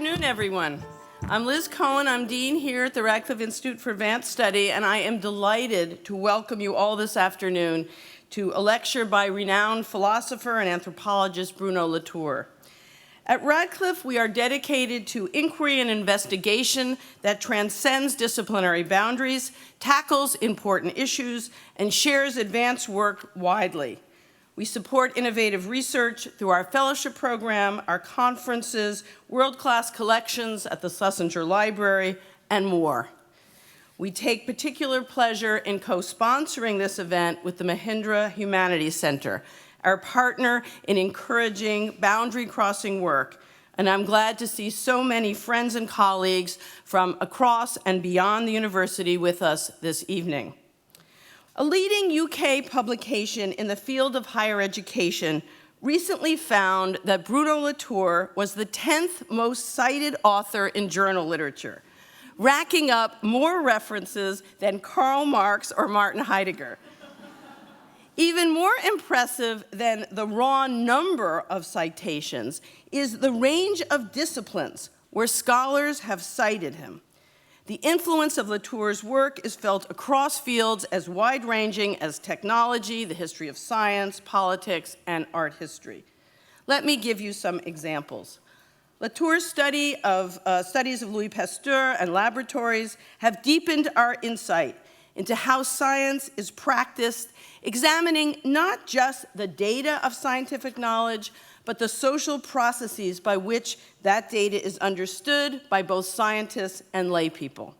afternoon, everyone. I'm Liz Cohen. I'm Dean here at the Radcliffe Institute for Advanced Study, and I am delighted to welcome you all this afternoon to a lecture by renowned philosopher and anthropologist Bruno Latour. At Radcliffe, we are dedicated to inquiry and investigation that transcends disciplinary boundaries, tackles important issues, and shares advanced work widely. We support innovative research through our fellowship program, our conferences, world-class collections at the Schlesinger Library, and more. We take particular pleasure in co-sponsoring this event with the Mahindra Humanities Center, our partner in encouraging boundary-crossing work, and I'm glad to see so many friends and colleagues from across and beyond the university with us this evening. A leading UK publication in the field of higher education recently found that Bruno Latour was the 10th most cited author in journal literature, racking up more references than Karl Marx or Martin Heidegger. Even more impressive than the raw number of citations is the range of disciplines where scholars have cited him. The influence of Latour's work is felt across fields as wide-ranging as technology, the history of science, politics, and art history. Let me give you some examples. Latour's studies of Louis Pasteur and laboratories have deepened our insight into how science is practiced, examining not just the data of scientific knowledge, but the social processes by which that data is understood by both scientists and lay people.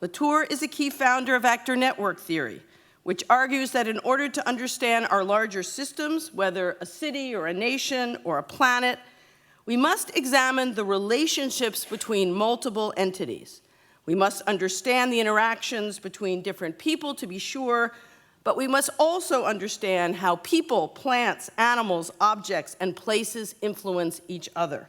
Latour is a key founder of actor network theory, which argues that in order to understand our larger systems, whether a city or a nation or a planet, we must examine the relationships between multiple entities. We must understand the interactions between different people, to be sure, but we must also understand how people, plants, animals, objects, and places influence each other.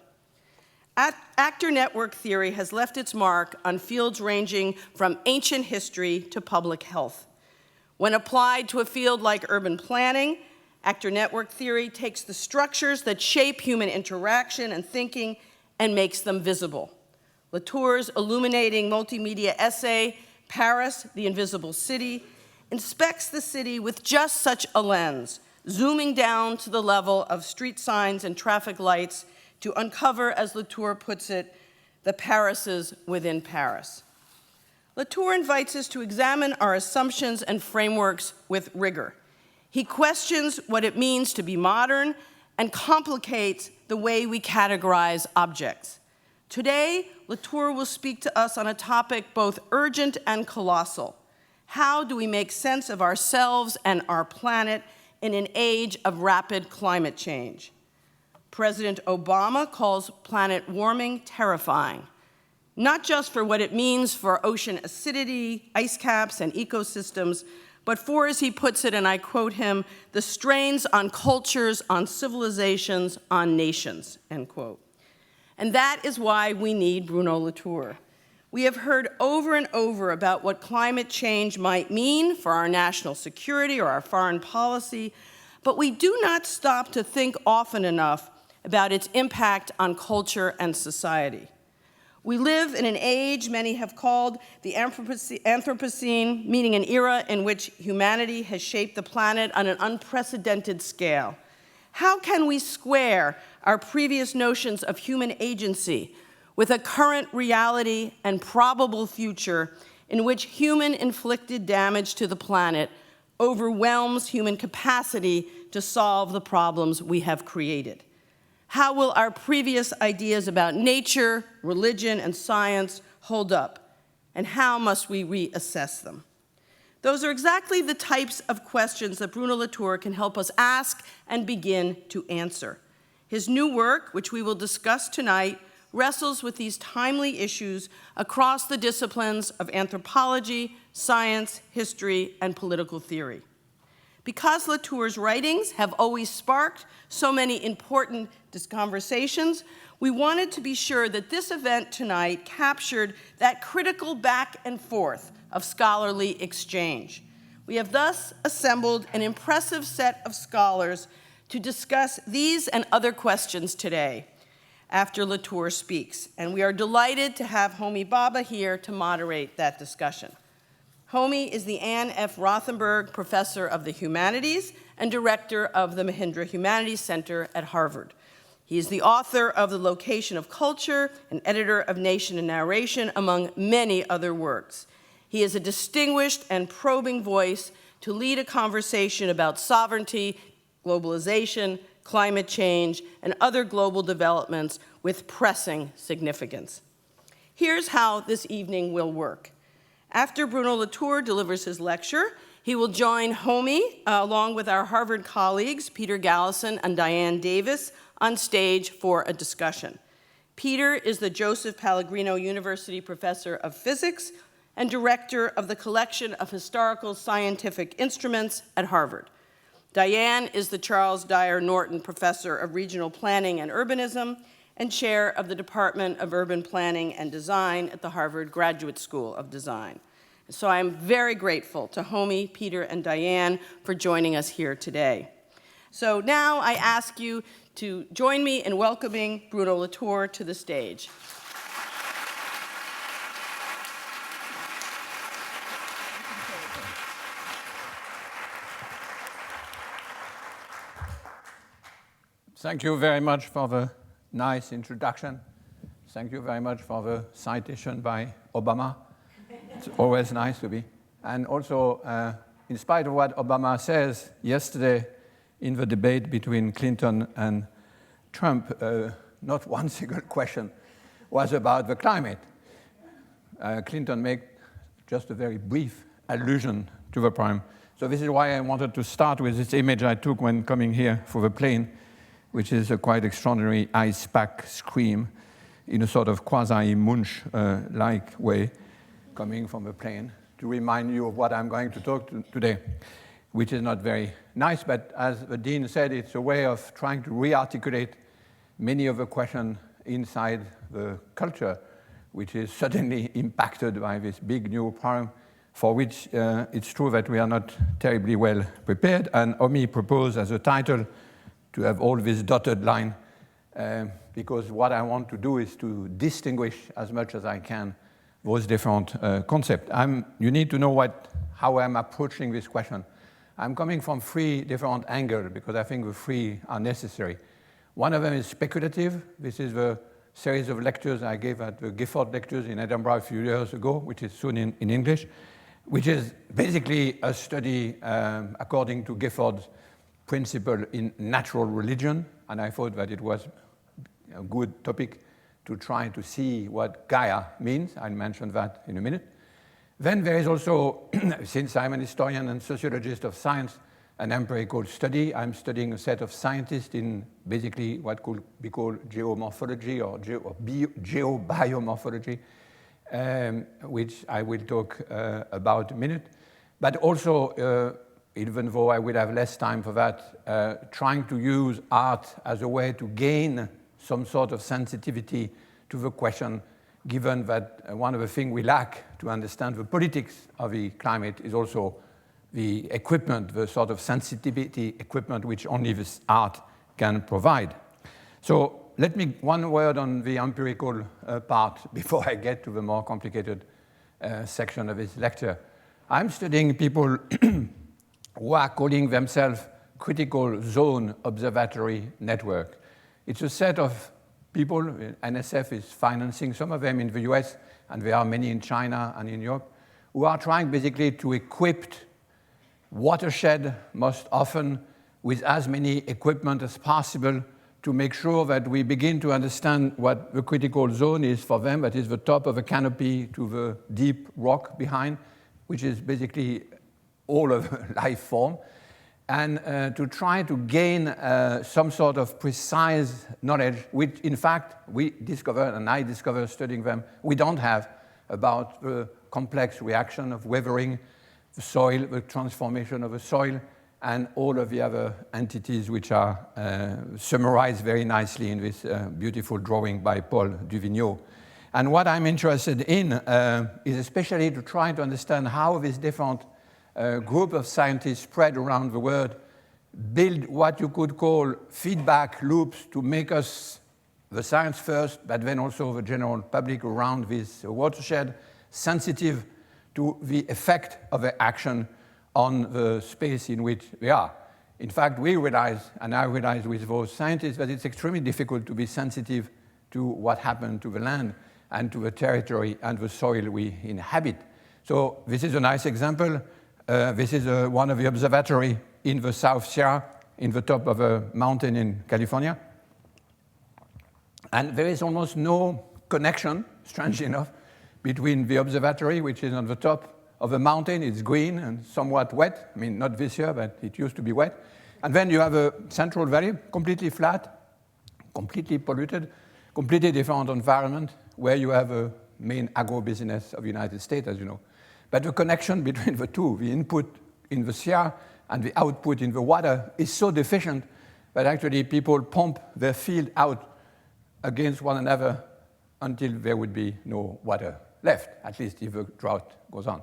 Actor network theory has left its mark on fields ranging from ancient history to public health. When applied to a field like urban planning, actor network theory takes the structures that shape human interaction and thinking and makes them visible. Latour's illuminating multimedia essay, Paris, the Invisible City, inspects the city with just such a lens, zooming down to the level of street signs and traffic lights to uncover, as Latour puts it, the Parises within Paris. Latour invites us to examine our assumptions and frameworks with rigor. He questions what it means to be modern and complicates the way we categorize objects. Today, Latour will speak to us on a topic both urgent and colossal. How do we make sense of ourselves and our planet in an age of rapid climate change? President Obama calls planet warming terrifying, not just for what it means for ocean acidity, ice caps, and ecosystems, but for, as he puts it, and I quote him, the strains on cultures, on civilizations, on nations, end quote. And that is why we need Bruno Latour. We have heard over and over about what climate change might mean for our national security or our foreign policy, but we do not stop to think often enough about its impact on culture and society. We live in an age many have called the Anthropocene, meaning an era in which humanity has shaped the planet on an unprecedented scale. How can we square our previous notions of human agency with a current reality and probable future in which human-inflicted damage to the planet overwhelms human capacity to solve the problems we have created? How will our previous ideas about nature, religion, and science hold up? And how must we reassess them? Those are exactly the types of questions that Bruno Latour can help us ask and begin to answer. His new work, which we will discuss tonight, wrestles with these timely issues across the disciplines of anthropology, science, history, and political theory. Because Latour's writings have always sparked so many important conversations, we wanted to be sure that this event tonight captured that critical back and forth of scholarly exchange. We have thus assembled an impressive set of scholars to discuss these and other questions today. after Latour speaks. And we are delighted to have Homi Bhabha here to moderate that discussion. Homi is the Anne F. Rothenberg Professor of the Humanities and Director of the Mahindra Humanities Center at Harvard. He is the author of The Location of Culture and editor of Nation and Narration, among many other works. He is a distinguished and probing voice to lead a conversation about sovereignty, globalization, climate change, and other global developments with pressing significance. Here's how this evening will work. After Bruno Latour delivers his lecture, he will join Homi, along with our Harvard colleagues, Peter Galison and Diane Davis, on stage for a discussion. Peter is the Joseph Pellegrino University Professor of Physics and Director of the Collection of Historical Scientific Instruments at Harvard. Diane is the Charles Dyer Norton Professor of Regional Planning and Urbanism and Chair of the Department of Urban Planning and Design at the Harvard Graduate School of Design. So I'm very grateful to Homi, Peter, and Diane for joining us here today. So now I ask you to join me in welcoming Bruno Latour to the stage. Thank you very much for the nice introduction. Thank you very much for the citation by Obama. It's always nice to be. And also, in spite of what Obama says yesterday in the debate between Clinton and Trump, not one single question was about the climate. Clinton made just a very brief allusion to the problem. So this is why I wanted to start with this image I took when coming here for the plane, which is a quite extraordinary ice pack scream in a sort of quasi-Munch-like way coming from the plane to remind you of what I'm going to talk to today, which is not very nice, but as the dean said, it's a way of trying to re-articulate many of the questions inside the culture, which is suddenly impacted by this big new problem, for which it's true that we are not terribly well prepared. And Homi proposed as a title to have all this dotted line, because what I want to do is to distinguish as much as I can those different concepts. You need to know how I'm approaching this question. I'm coming from three different angles, because I think the three are necessary. One of them is speculative. This is the series of lectures I gave at the Gifford Lectures in Edinburgh a few years ago, which is soon in English, which is basically a study according to Gifford's principle in natural religion, and I thought that it was a good topic to try to see what Gaia means. I'll mention that in a minute. Then there is also, since I'm an historian and sociologist of science, an empirical study. I'm studying a set of scientists in basically what could be called geomorphology or geobiomorphology, which I will talk about in a minute. But also, even though I will have less time for that, trying to use art as a way to gain some sort of sensitivity to the question, given that one of the things we lack to understand the politics of the climate is also the equipment, the sort of sensitivity equipment which only this art can provide. So let me, one word on the empirical part before I get to the more complicated section of this lecture. I'm studying people who are calling themselves Critical Zone Observatory Network. It's a set of people, NSF is financing some of them in the US, and there are many in China and in Europe, who are trying basically to equip watershed most often with as many equipment as possible to make sure that we begin to understand what the critical zone is for them, that is the top of a canopy to the deep rock behind, which is basically all of life form, and to try to gain some sort of precise knowledge, which in fact we discovered, and I discovered studying them, we don't have about the complex reaction of weathering the soil, the transformation of the soil, and all of the other entities which are summarized very nicely in this beautiful drawing by Paul Duvigneau. And what I'm interested in is especially to try to understand how this different group of scientists spread around the world build what you could call feedback loops to make us the science first, but then also the general public around this watershed, sensitive to the effect of the action on the space in which we are. In fact, we realize, and I realize with those scientists, that it's extremely difficult to be sensitive to what happened to the land and to the territory and the soil we inhabit. So this is a nice example. This is one of the observatories in the South Sierra, in the top of a mountain in California. And there is almost no connection, strangely enough, between the observatory, which is on the top of a mountain. It's green and somewhat wet. I mean, not this year, but it used to be wet. And then you have a Central Valley, completely flat, completely polluted, completely different environment, where you have a main agro-business of the United States, as you know. But the connection between the two, the input in the Sierra and the output in the water, is so deficient that actually people pump their field out against one another until there would be no water left, at least if the drought goes on.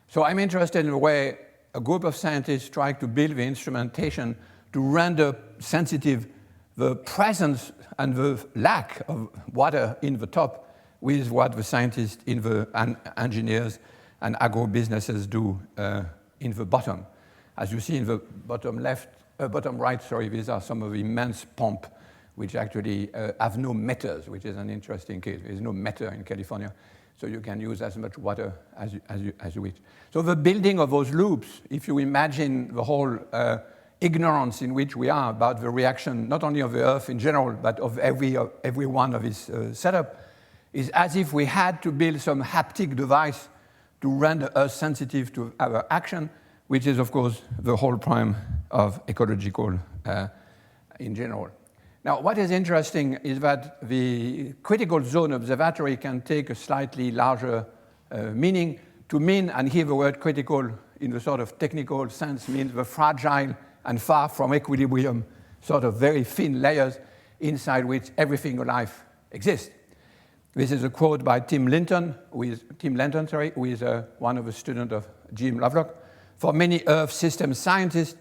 So I'm interested in the way a group of scientists try to build the instrumentation to render sensitive the presence and the lack of water in the top with what the scientists and engineers and agro-businesses do in the bottom. As you see in the bottom right, these are some of the immense pumps which actually have no meters, which is an interesting case. There is no meter in California, so you can use as much water as you wish. So the building of those loops, if you imagine the whole ignorance in which we are about the reaction, not only of the Earth in general, but of every one of its setup, is as if we had to build some haptic device to render us sensitive to our action, which is, of course, the whole prime of ecological in general. Now, what is interesting is that the critical zone observatory can take a slightly larger meaning. To mean, and here the word critical in the sort of technical sense means the fragile and far from equilibrium, sort of very thin layers inside which everything alive exists. This is a quote by Tim Lenton, who is one of the students of Jim Lovelock. For many Earth system scientists,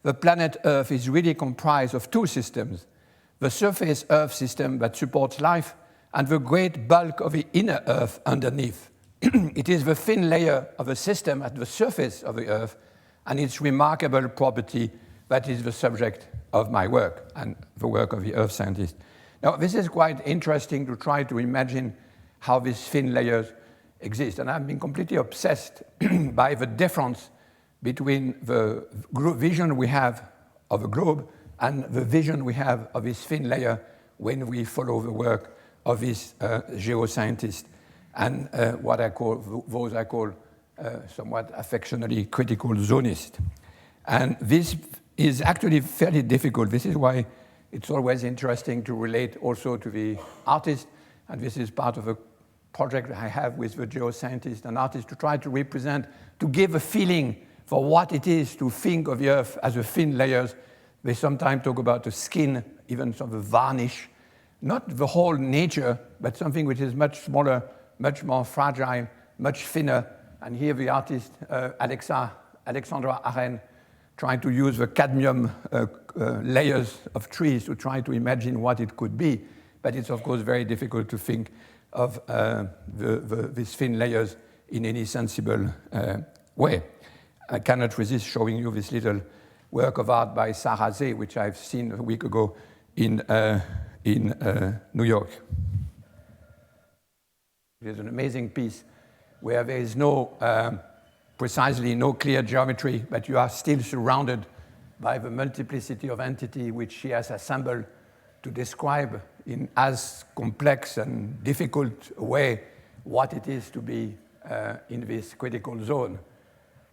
the planet Earth is really comprised of two systems: the surface Earth system that supports life and the great bulk of the inner Earth underneath. It is the thin layer of the system at the surface of the Earth and its remarkable property that is the subject of my work and the work of the Earth scientist. Now, this is quite interesting to try to imagine how these thin layers exist. And I've been completely obsessed by the difference between the vision we have of a globe and the vision we have of this thin layer when we follow the work of this geoscientist and what I call, those I call somewhat affectionately critical zonist. And this is actually fairly difficult. This is why it's always interesting to relate also to the artist, and this is part of a project I have with the geoscientist and artist to try to represent, to give a feeling for what it is to think of the Earth as a thin layers. They sometimes talk about the skin, even some of the varnish, not the whole nature, but something which is much smaller, much more fragile, much thinner. And here the artist, Alexandra Arène, trying to use the cadmium layers of trees to try to imagine what it could be. But it's, of course, very difficult to think of these thin layers in any sensible way. I cannot resist showing you this little work of art by Sarah Zeh, which I've seen a week ago in New York. It is an amazing piece where there is precisely no clear geometry, but you are still surrounded by the multiplicity of entity which she has assembled to describe in as complex and difficult a way what it is to be in this critical zone.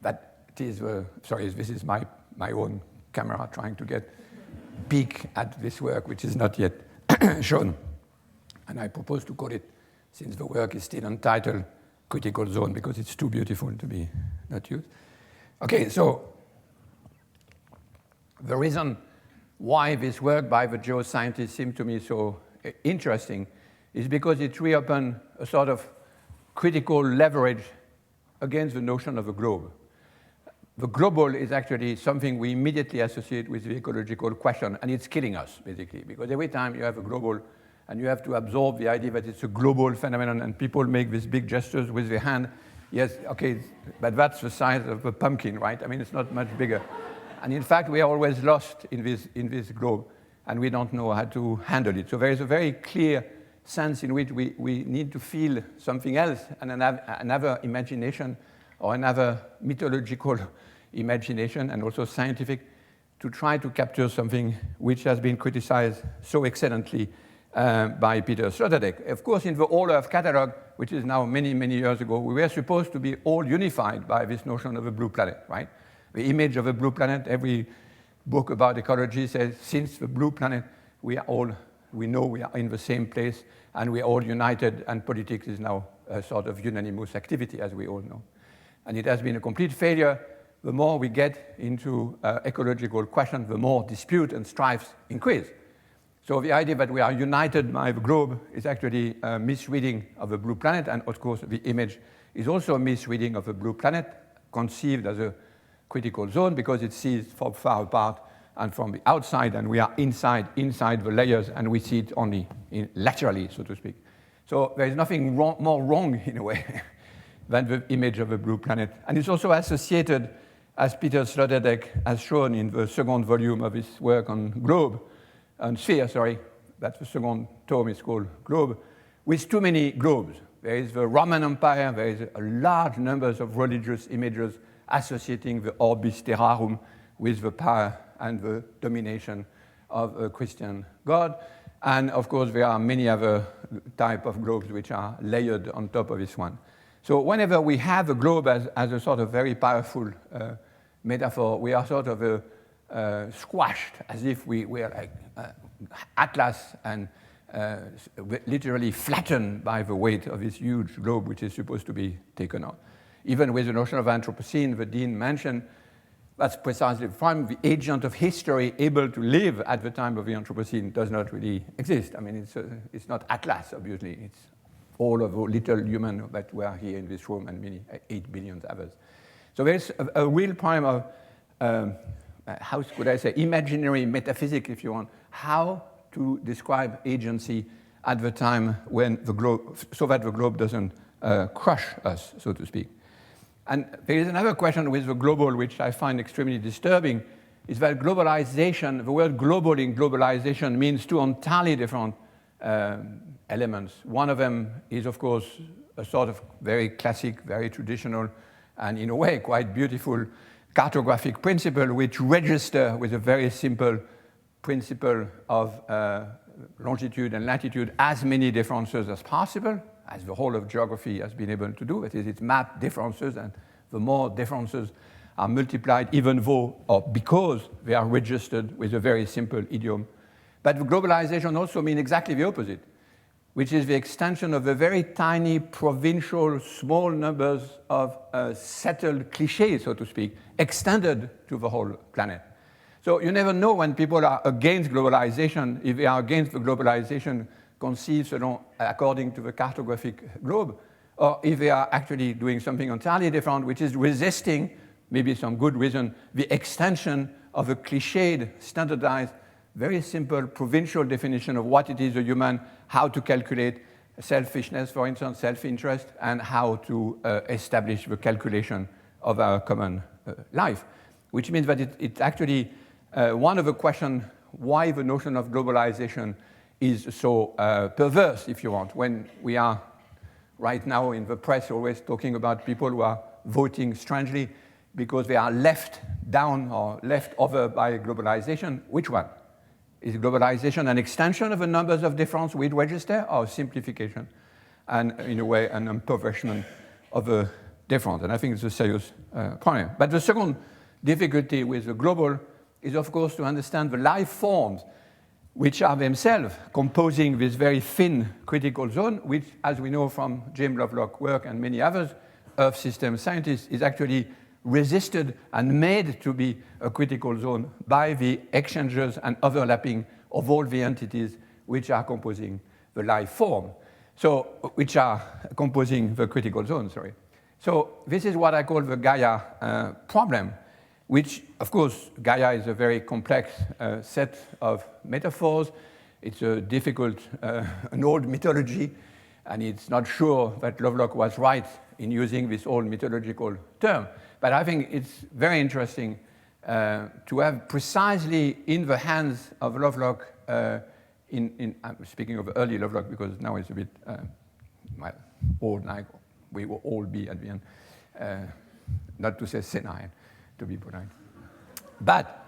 But it is, sorry, this is my own camera trying to get a peek at this work, which is not yet shown. And I propose to call it, since the work is still untitled, Critical Zone, because it's too beautiful to be not used. Okay, so the reason why this work by the geoscientists seemed to me so interesting is because it reopened a sort of critical leverage against the notion of a globe. The global is actually something we immediately associate with the ecological question, and it's killing us, basically, because every time you have a global and you have to absorb the idea that it's a global phenomenon, and people make these big gestures with their hand. Yes, okay, but that's the size of a pumpkin, right? I mean, it's not much bigger. And in fact, we are always lost in this globe, and we don't know how to handle it. So there is a very clear sense in which we need to feel something else, and another imagination, or another mythological imagination, and also scientific, to try to capture something which has been criticized so excellently by Peter Sloterdijk. Of course, in the All Earth Catalogue, which is now many, many years ago, we were supposed to be all unified by this notion of a blue planet, right? The image of a blue planet, every book about ecology says, since the blue planet, we know we are in the same place, and we are all united, and politics is now a sort of unanimous activity, as we all know. And it has been a complete failure. The more we get into ecological questions, the more dispute and strife increase. So the idea that we are united by the globe is actually a misreading of the blue planet, and of course the image is also a misreading of the blue planet, conceived as a critical zone because it sees from far apart and from the outside, and we are inside the layers, and we see it only laterally, so to speak. So there is nothing more wrong, in a way, than the image of a blue planet. And it's also associated, as Peter Sloterdijk has shown in the second volume of his work on sphere, that's the second tome, is called Globe, with too many globes. There is the Roman Empire, there is a large number of religious images associating the orbis terrarum with the power and the domination of a Christian God. And of course, there are many other types of globes which are layered on top of this one. So whenever we have a globe as a sort of very powerful metaphor, we are sort of squashed, as if we were like Atlas and literally flattened by the weight of this huge globe which is supposed to be taken on. Even with the notion of Anthropocene that Dean mentioned, that's precisely from the agent of history able to live at the time of the Anthropocene does not really exist. I mean, it's not Atlas, obviously. It's all of the little humans that were here in this room and many 8 billion others. So there's a real problem of, how could I say, imaginary metaphysics, if you want, how to describe agency at the time when the globe, so that the globe doesn't crush us, so to speak. And there is another question with the global, which I find extremely disturbing, is that globalization, the word global in globalization means two entirely different elements. One of them is, of course, a sort of very classic, very traditional, and in a way quite beautiful cartographic principle, which registers with a very simple principle of longitude and latitude as many differences as possible, as the whole of geography has been able to do. That is, it maps differences, and the more differences are multiplied, even though or because they are registered with a very simple idiom. But globalization also means exactly the opposite, which is the extension of the very tiny provincial small numbers of settled cliches, so to speak, extended to the whole planet. So you never know when people are against globalization, if they are against the globalization conceived according to the cartographic globe, or if they are actually doing something entirely different, which is resisting, maybe some good reason, the extension of a cliched, standardized, very simple provincial definition of what it is a human, how to calculate selfishness, for instance, self-interest, and how to establish the calculation of our common life, which means that it's actually one of the questions why the notion of globalization is so perverse, if you want, when we are right now in the press always talking about people who are voting strangely because they are left down or left over by globalization. Which one? Is globalization an extension of the numbers of difference we register, or simplification and, in a way, an impoverishment of the difference? And I think it's a serious problem. But the second difficulty with the global is, of course, to understand the life forms which are themselves composing this very thin critical zone, which, as we know from James Lovelock's work and many others, Earth system scientists, is actually resisted and made to be a critical zone by the exchanges and overlapping of all the entities which are composing the life form, so which are composing the critical zone, sorry. So this is what I call the Gaia problem, which, of course, Gaia is a very complex set of metaphors. It's a difficult, an old mythology, and it's not sure that Lovelock was right in using this old mythological term. But I think it's very interesting to have precisely in the hands of Lovelock, I'm speaking of early Lovelock because now it's a bit well, old, like we will all be at the end, not to say senile, to be polite. But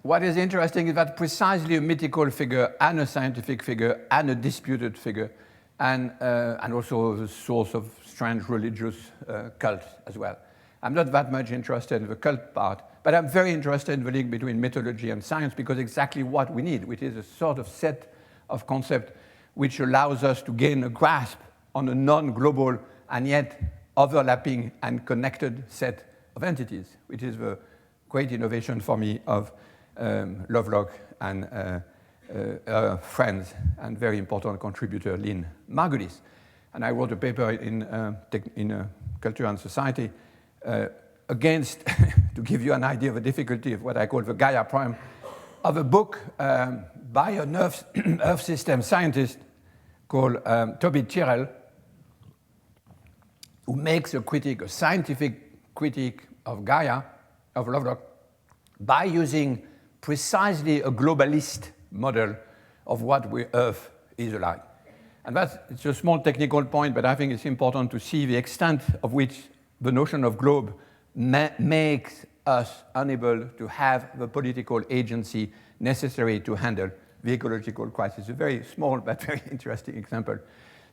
what is interesting is that precisely a mythical figure and a scientific figure and a disputed figure and also the source of strange religious cults as well. I'm not that much interested in the cult part, but I'm very interested in the link between mythology and science because exactly what we need, which is a sort of set of concepts which allows us to gain a grasp on a non-global and yet overlapping and connected set of entities, which is the great innovation for me of Lovelock and friends and very important contributor Lynn Margulis. And I wrote a paper in Culture and Society against, to give you an idea of the difficulty of what I call the Gaia problem, of a book by an Earth system scientist called Toby Tyrrell, who makes a scientific critique of Gaia, of Lovelock, by using precisely a globalist model of what Earth is like. And it's a small technical point, but I think it's important to see the extent of which the notion of globe makes us unable to have the political agency necessary to handle the ecological crisis. A very small but very interesting example.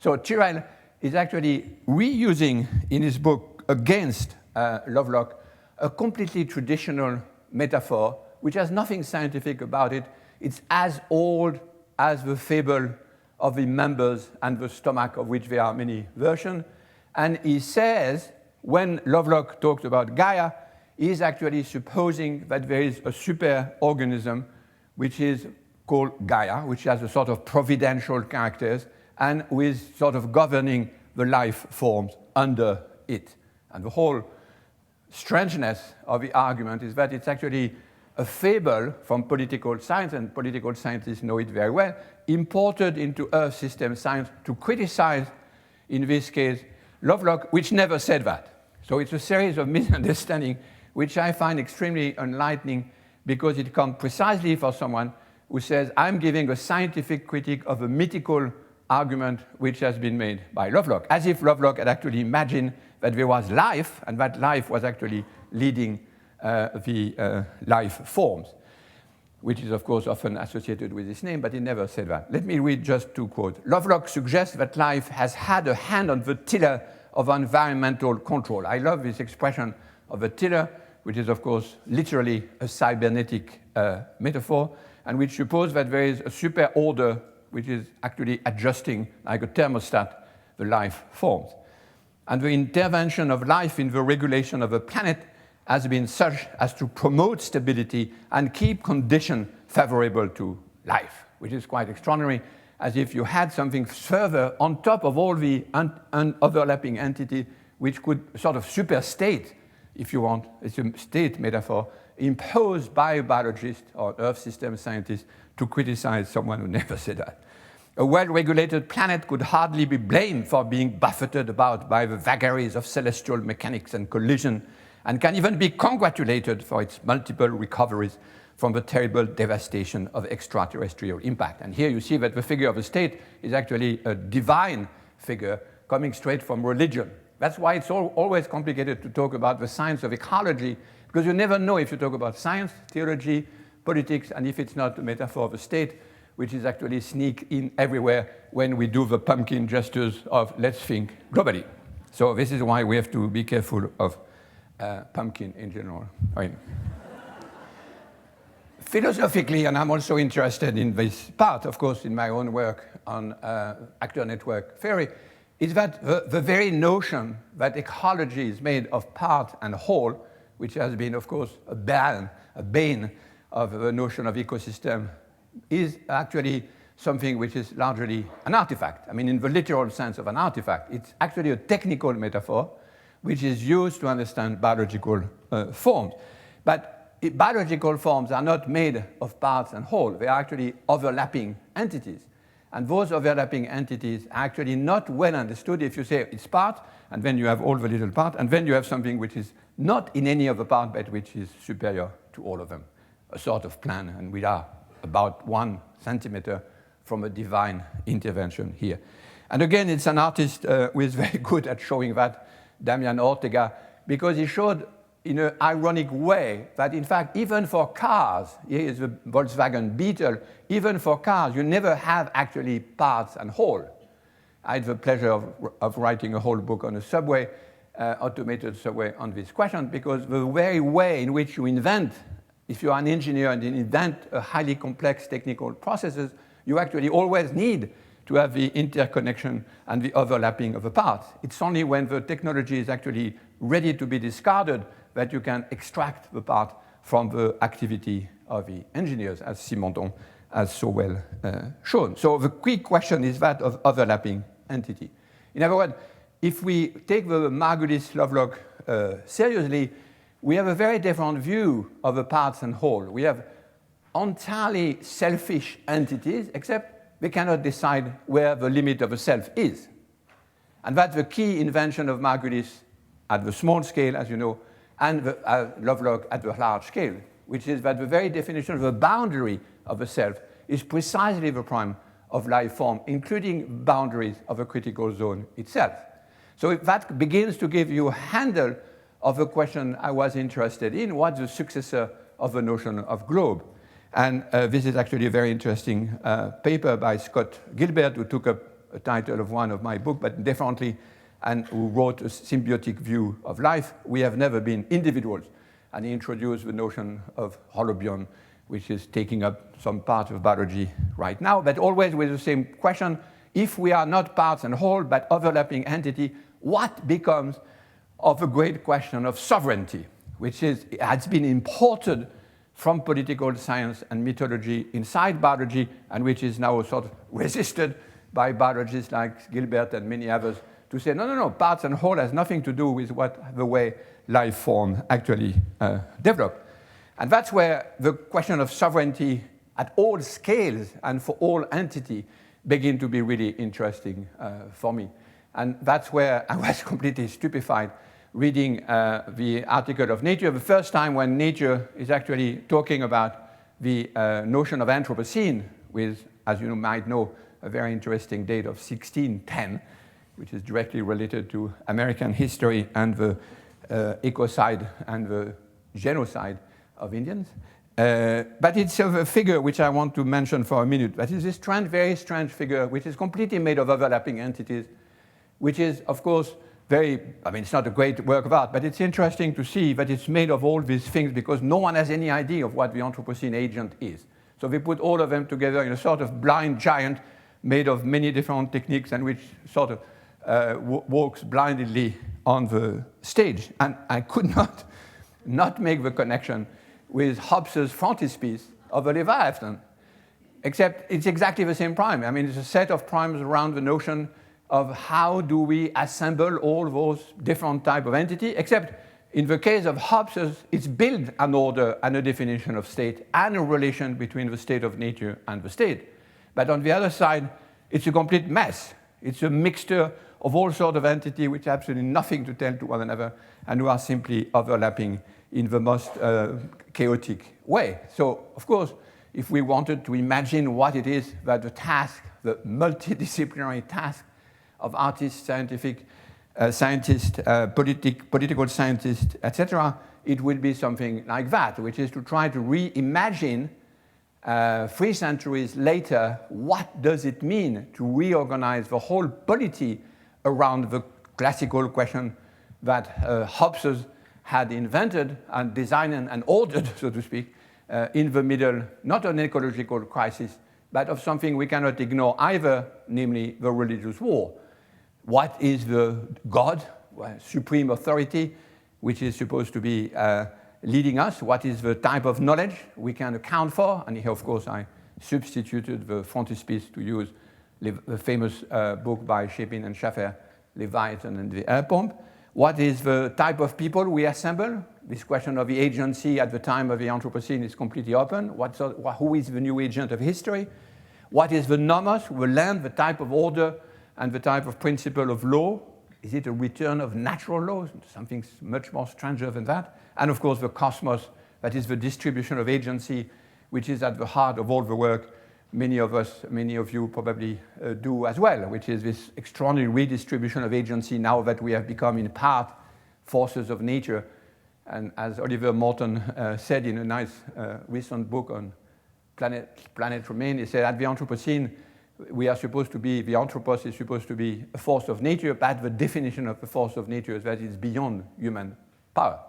So Tyrrell is actually reusing in his book against Lovelock a completely traditional metaphor which has nothing scientific about it. It's as old as the fable of the members and the stomach, of which there are many versions. And he says, when Lovelock talks about Gaia, he is actually supposing that there is a super organism which is called Gaia, which has a sort of providential characters and who is sort of governing the life forms under it. And the whole strangeness of the argument is that it's actually a fable from political science, and political scientists know it very well, imported into Earth system science to criticize, in this case, Lovelock, which never said that. So it's a series of misunderstandings which I find extremely enlightening because it comes precisely for someone who says, I'm giving a scientific critique of a mythical argument which has been made by Lovelock, as if Lovelock had actually imagined that there was life, and that life was actually leading the life forms, which is, of course, often associated with this name, but he never said that. Let me read just two quotes. Lovelock suggests that life has had a hand on the tiller of environmental control. I love this expression of a tiller, which is, of course, literally a cybernetic metaphor, and which supposes that there is a super order which is actually adjusting, like a thermostat, the life forms. And the intervention of life in the regulation of a planet has been such as to promote stability and keep conditions favorable to life, which is quite extraordinary, as if you had something further on top of all the overlapping entity, which could sort of superstate, if you want, it's a state metaphor, imposed by biologists or Earth system scientists to criticize someone who never said that. A well-regulated planet could hardly be blamed for being buffeted about by the vagaries of celestial mechanics and collision, and can even be congratulated for its multiple recoveries from the terrible devastation of extraterrestrial impact. And here you see that the figure of a state is actually a divine figure coming straight from religion. That's why it's always complicated to talk about the science of ecology, because you never know if you talk about science, theology, politics, and if it's not a metaphor of a state, which is actually sneak in everywhere when we do the pumpkin gestures of let's think globally. So this is why we have to be careful of pumpkin in general. I mean, philosophically, and I'm also interested in this part, of course, in my own work on actor network theory, is that the very notion that ecology is made of part and whole, which has been, of course, a bane of the notion of ecosystem, is actually something which is largely an artifact. I mean, in the literal sense of an artifact, it's actually a technical metaphor which is used to understand biological forms. But biological forms are not made of parts and whole. They are actually overlapping entities. And those overlapping entities are actually not well understood if you say it's part, and then you have all the little parts, and then you have something which is not in any of the parts, but which is superior to all of them, a sort of plan, and we are about 1 centimeter from a divine intervention here. And again, it's an artist who is very good at showing that, Damian Ortega, because he showed in an ironic way that, in fact, even for cars, here is the Volkswagen Beetle, even for cars, you never have actually parts and whole. I had the pleasure of writing a whole book on a subway, automated subway, on this question, because the very way in which you invent, if you are an engineer and you invent a highly complex technical processes, you actually always need to have the interconnection and the overlapping of the parts. It's only when the technology is actually ready to be discarded that you can extract the part from the activity of the engineers, as Simondon has so well shown. So the key question is that of overlapping entity. In other words, if we take the Margulis-Lovelock seriously, we have a very different view of the parts and whole. We have entirely selfish entities, except they cannot decide where the limit of a self is. And that's the key invention of Margulis at the small scale, as you know, and Lovelock at the large scale, which is that the very definition of the boundary of a self is precisely the prime of life form, including boundaries of a critical zone itself. So that begins to give you a handle of the question I was interested in: what's the successor of the notion of globe? And this is actually a very interesting paper by Scott Gilbert, who took up a title of one of my books, but differently, and who wrote a symbiotic view of life. We have never been individuals. And he introduced the notion of holobiont, which is taking up some part of biology right now, but always with the same question: if we are not parts and whole, but overlapping entity, what becomes of the great question of sovereignty, which has been imported from political science and mythology inside biology, and which is now sort of resisted by biologists like Gilbert and many others to say, no, parts and whole has nothing to do with the way life form actually developed. And that's where the question of sovereignty at all scales and for all entity begin to be really interesting for me. And that's where I was completely stupefied reading the article of Nature, the first time when Nature is actually talking about the notion of Anthropocene with, as you might know, a very interesting date of 1610, which is directly related to American history and the ecocide and the genocide of Indians. But it's a figure which I want to mention for a minute. That is this very strange figure, which is completely made of overlapping entities, which is, of course, it's not a great work of art, but it's interesting to see that it's made of all these things because no one has any idea of what the Anthropocene agent is. So they put all of them together in a sort of blind giant made of many different techniques and which sort of walks blindly on the stage. And I could not make the connection with Hobbes's frontispiece of a Leviathan, except it's exactly the same prime. I mean, it's a set of primes around the notion of how do we assemble all those different type of entity, except in the case of Hobbes, it's built an order and a definition of state and a relation between the state of nature and the state. But on the other side, it's a complete mess. It's a mixture of all sorts of entities which have absolutely nothing to tell to one another and who are simply overlapping in the most chaotic way. So, of course, if we wanted to imagine what it is that the task, the multidisciplinary task of artists, scientists, political scientists, etc., it would be something like that, which is to try to reimagine 3 centuries later, what does it mean to reorganize the whole polity around the classical question that Hobbes had invented and designed and ordered, so to speak, in the middle, not an ecological crisis, but of something we cannot ignore either, namely the religious war. What is the God, supreme authority, which is supposed to be leading us? What is the type of knowledge we can account for? And here, of course, I substituted the frontispiece to use the famous book by Shepin and Schaffer, Leviathan and the Air Pump. What is the type of people we assemble? This question of the agency at the time of the Anthropocene is completely open. Who is the new agent of history? What is the nomos, the land, the type of order, and the type of principle of law? Is it a return of natural laws? Something much more stranger than that. And of course, the cosmos, that is the distribution of agency, which is at the heart of all the work many of you probably do as well, which is this extraordinary redistribution of agency now that we have become in part forces of nature. And as Oliver Morton said in a nice recent book on planet Remain, he said at the Anthropocene, we are supposed to be, the Anthropos is supposed to be a force of nature, but the definition of the force of nature is that it's beyond human power.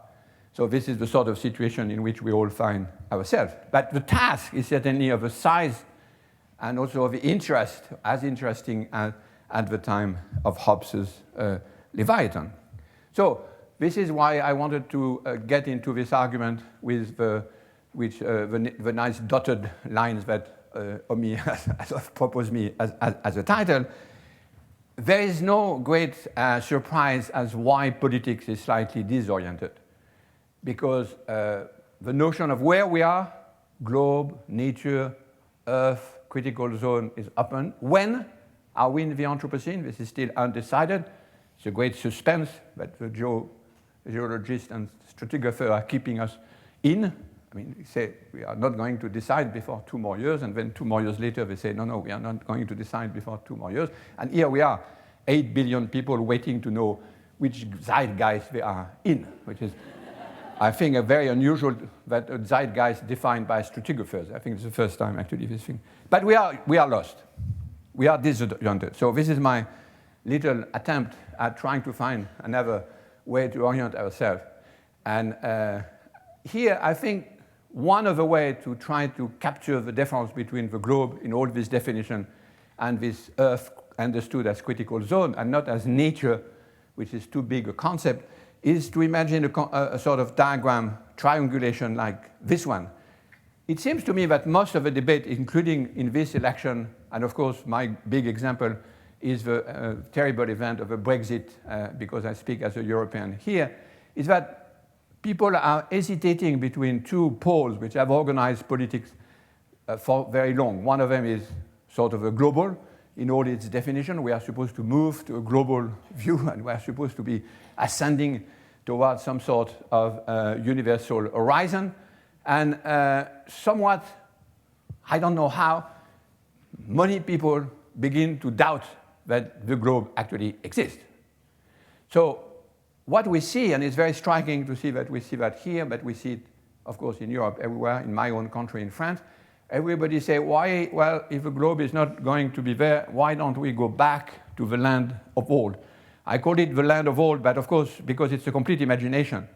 So this is the sort of situation in which we all find ourselves. But the task is certainly of a size and also of the interest, as interesting as at the time of Hobbes's Leviathan. So this is why I wanted to get into this argument with the nice dotted lines that Homi has proposed me as a title. There is no great surprise as why politics is slightly disoriented, because the notion of where we are, globe, nature, Earth, critical zone is open. When are we in the Anthropocene? This is still undecided. It's a great suspense that the geologists and stratigraphers are keeping us in. I mean, they say we are not going to decide before 2 more years, and then 2 more years later they say, no, we are not going to decide before 2 more years. And here we are, 8 billion people waiting to know which zeitgeist they are in, which is, I think, a very unusual that a zeitgeist defined by stratigraphers. I think it's the first time actually this thing. But we are lost. We are disoriented. So this is my little attempt at trying to find another way to orient ourselves. And here I think one of the ways to try to capture the difference between the globe in all this definition and this Earth understood as critical zone and not as nature, which is too big a concept, is to imagine a sort of diagram triangulation like this one. It seems to me that most of the debate, including in this election, and of course my big example is the terrible event of a Brexit, because I speak as a European here, is that people are hesitating between 2 poles which have organized politics for very long. One of them is sort of a global in all its definition. We are supposed to move to a global view, and we are supposed to be ascending towards some sort of universal horizon. And somewhat, I don't know how, many people begin to doubt that the globe actually exists. So what we see, and it's very striking to see that we see that here, but we see it, of course, in Europe, everywhere, in my own country, in France, everybody say, why, well, if the globe is not going to be there, why don't we go back to the land of old? I call it the land of old, but of course, because it's a complete imagination.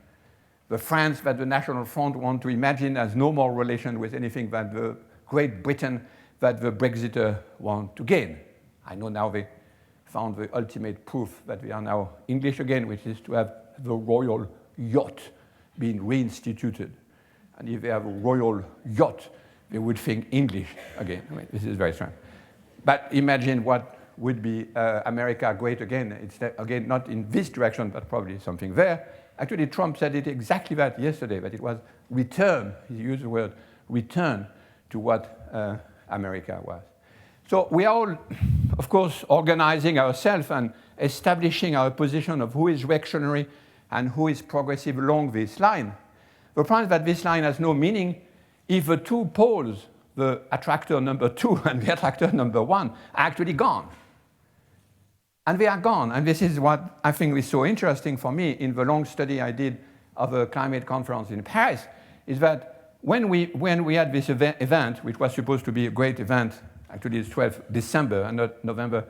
The France that the National Front want to imagine has no more relation with anything than the Great Britain that the Brexiter want to gain. I know now they found the ultimate proof that we are now English again, which is to have the royal yacht being reinstituted. And if they have a royal yacht, they would think English again. I mean, this is very strange. But imagine what would be America great again. It's again not in this direction, but probably something there. Actually, Trump said it exactly that yesterday, that it was return, he used the word return to what America was. So we are all, of course, organizing ourselves and establishing our position of who is reactionary and who is progressive along this line. The problem is that this line has no meaning if the 2 poles, the attractor number 2 and the attractor number 1, are actually gone. And they are gone. And this is what I think is so interesting for me in the long study I did of a climate conference in Paris, is that when we had this event, which was supposed to be a great event, actually it's 12th December and not November,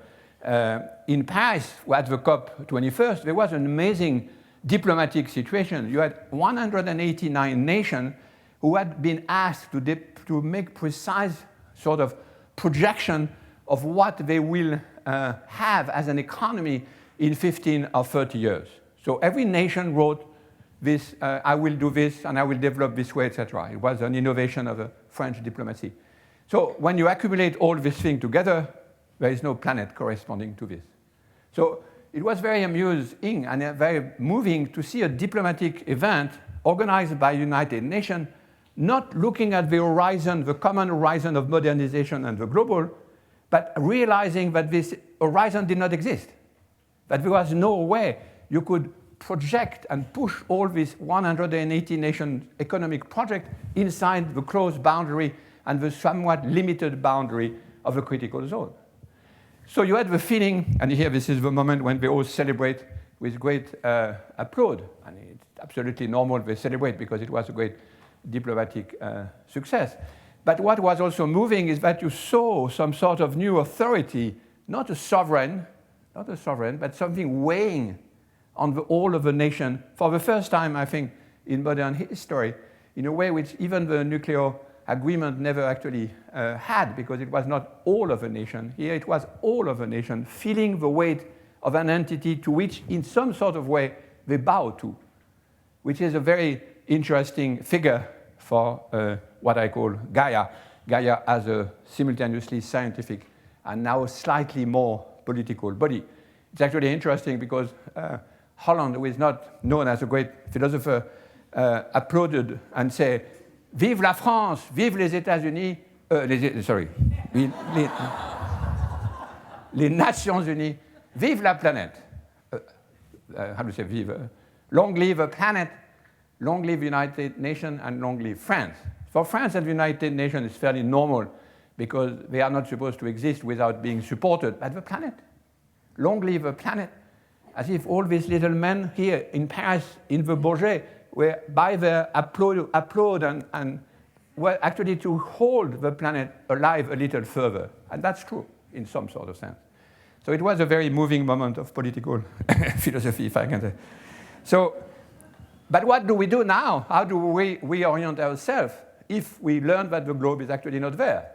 in Paris at the COP21st, there was an amazing diplomatic situation. You had 189 nations who had been asked to make precise sort of projection of what they will have as an economy in 15 or 30 years. So every nation wrote this, I will do this and I will develop this way, etc. It was an innovation of French diplomacy. So when you accumulate all this thing together, there is no planet corresponding to this. So it was very amusing and very moving to see a diplomatic event organized by United Nations, not looking at the horizon, the common horizon of modernization and the global, but realizing that this horizon did not exist, that there was no way you could project and push all this 180 nation economic project inside the closed boundary and the somewhat limited boundary of the critical zone. So you had the feeling, and here this is the moment when they all celebrate with great applaud, and it's absolutely normal they celebrate because it was a great diplomatic success. But what was also moving is that you saw some sort of new authority, not a sovereign, but something weighing on the whole of the nation for the first time, I think, in modern history, in a way which even the nuclear agreement never actually had, because it was not all of a nation. Here it was all of a nation feeling the weight of an entity to which, in some sort of way, they bow to, which is a very interesting figure for what I call Gaia. Gaia as a simultaneously scientific and now slightly more political body. It's actually interesting because Holland, who is not known as a great philosopher, applauded and said, "Vive la France, vive les États-Unis, les Nations Unies, vive la planète." How do you say vive? Long live a planet, long live United Nations, and long live France. For France and the United Nations, it's fairly normal because they are not supposed to exist without being supported by the planet. Long live a planet, as if all these little men here in Paris, in the Bourget, were by their applaud and were actually to hold the planet alive a little further. And that's true in some sort of sense. So it was a very moving moment of political philosophy, if I can say. So, but what do we do now? How do we reorient ourselves if we learn that the globe is actually not there?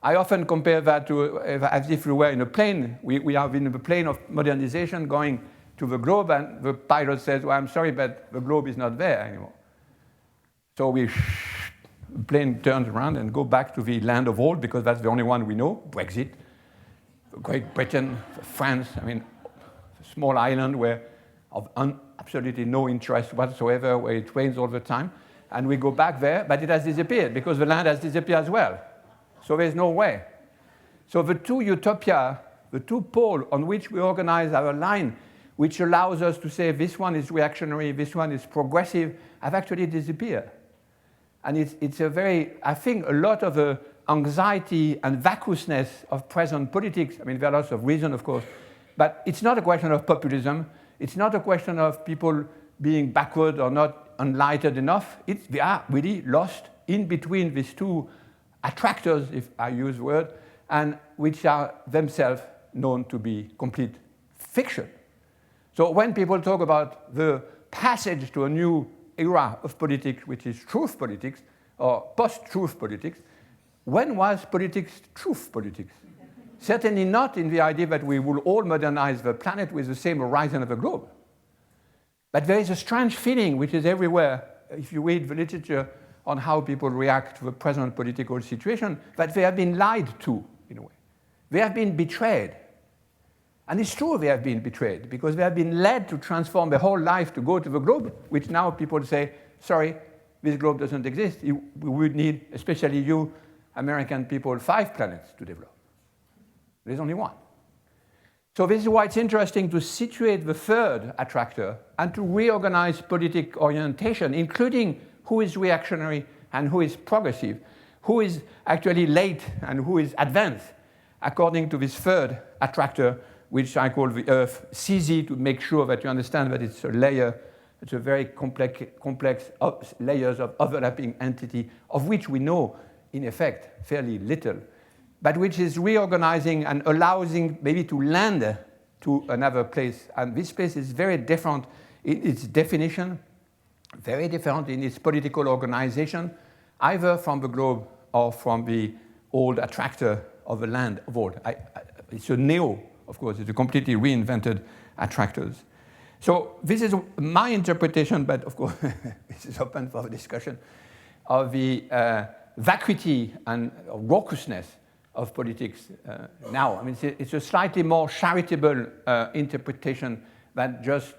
I often compare that to as if we were in a plane. We are in the plane of modernization going to the globe, and the pilot says, "Well, I'm sorry, but the globe is not there anymore." So the plane turns around and go back to the land of old, because that's the only one we know, Brexit, Great Britain, France, I mean, a small island where of absolutely no interest whatsoever, where it rains all the time, and we go back there, but it has disappeared because the land has disappeared as well. So there's no way. So the two utopia, the two poles on which we organize our line, which allows us to say this one is reactionary, this one is progressive, have actually disappeared. And it's a very, I think, a lot of the anxiety and vacuousness of present politics. I mean, there are lots of reasons, of course, but it's not a question of populism. It's not a question of people being backward or not enlightened enough. We are really lost in between these two attractors, if I use the word, and which are themselves known to be complete fiction. So when people talk about the passage to a new era of politics, which is truth politics or post-truth politics, when was politics truth politics? Certainly not in the idea that we will all modernize the planet with the same horizon of the globe. But there is a strange feeling which is everywhere, if you read the literature on how people react to the present political situation, that they have been lied to, in a way. They have been betrayed. And it's true they have been betrayed, because they have been led to transform their whole life to go to the globe, which now people say, sorry, this globe doesn't exist. We would need, especially you, American people, 5 planets to develop. There's only one. So this is why it's interesting to situate the third attractor and to reorganize politic orientation, including who is reactionary and who is progressive, who is actually late and who is advanced, according to this third attractor, which I call the Earth CZ, to make sure that you understand that it's a layer, it's a very complex layers of overlapping entity, of which we know, in effect, fairly little, but which is reorganizing and allowing maybe to land to another place. And this place is very different in its definition, very different in its political organization, either from the globe or from the old attractor of the land of old. It's a neo, of course, it's a completely reinvented attractors. So this is my interpretation, but of course, this is open for discussion, of the vacuity and raucousness of politics now. I mean, it's a slightly more charitable interpretation than just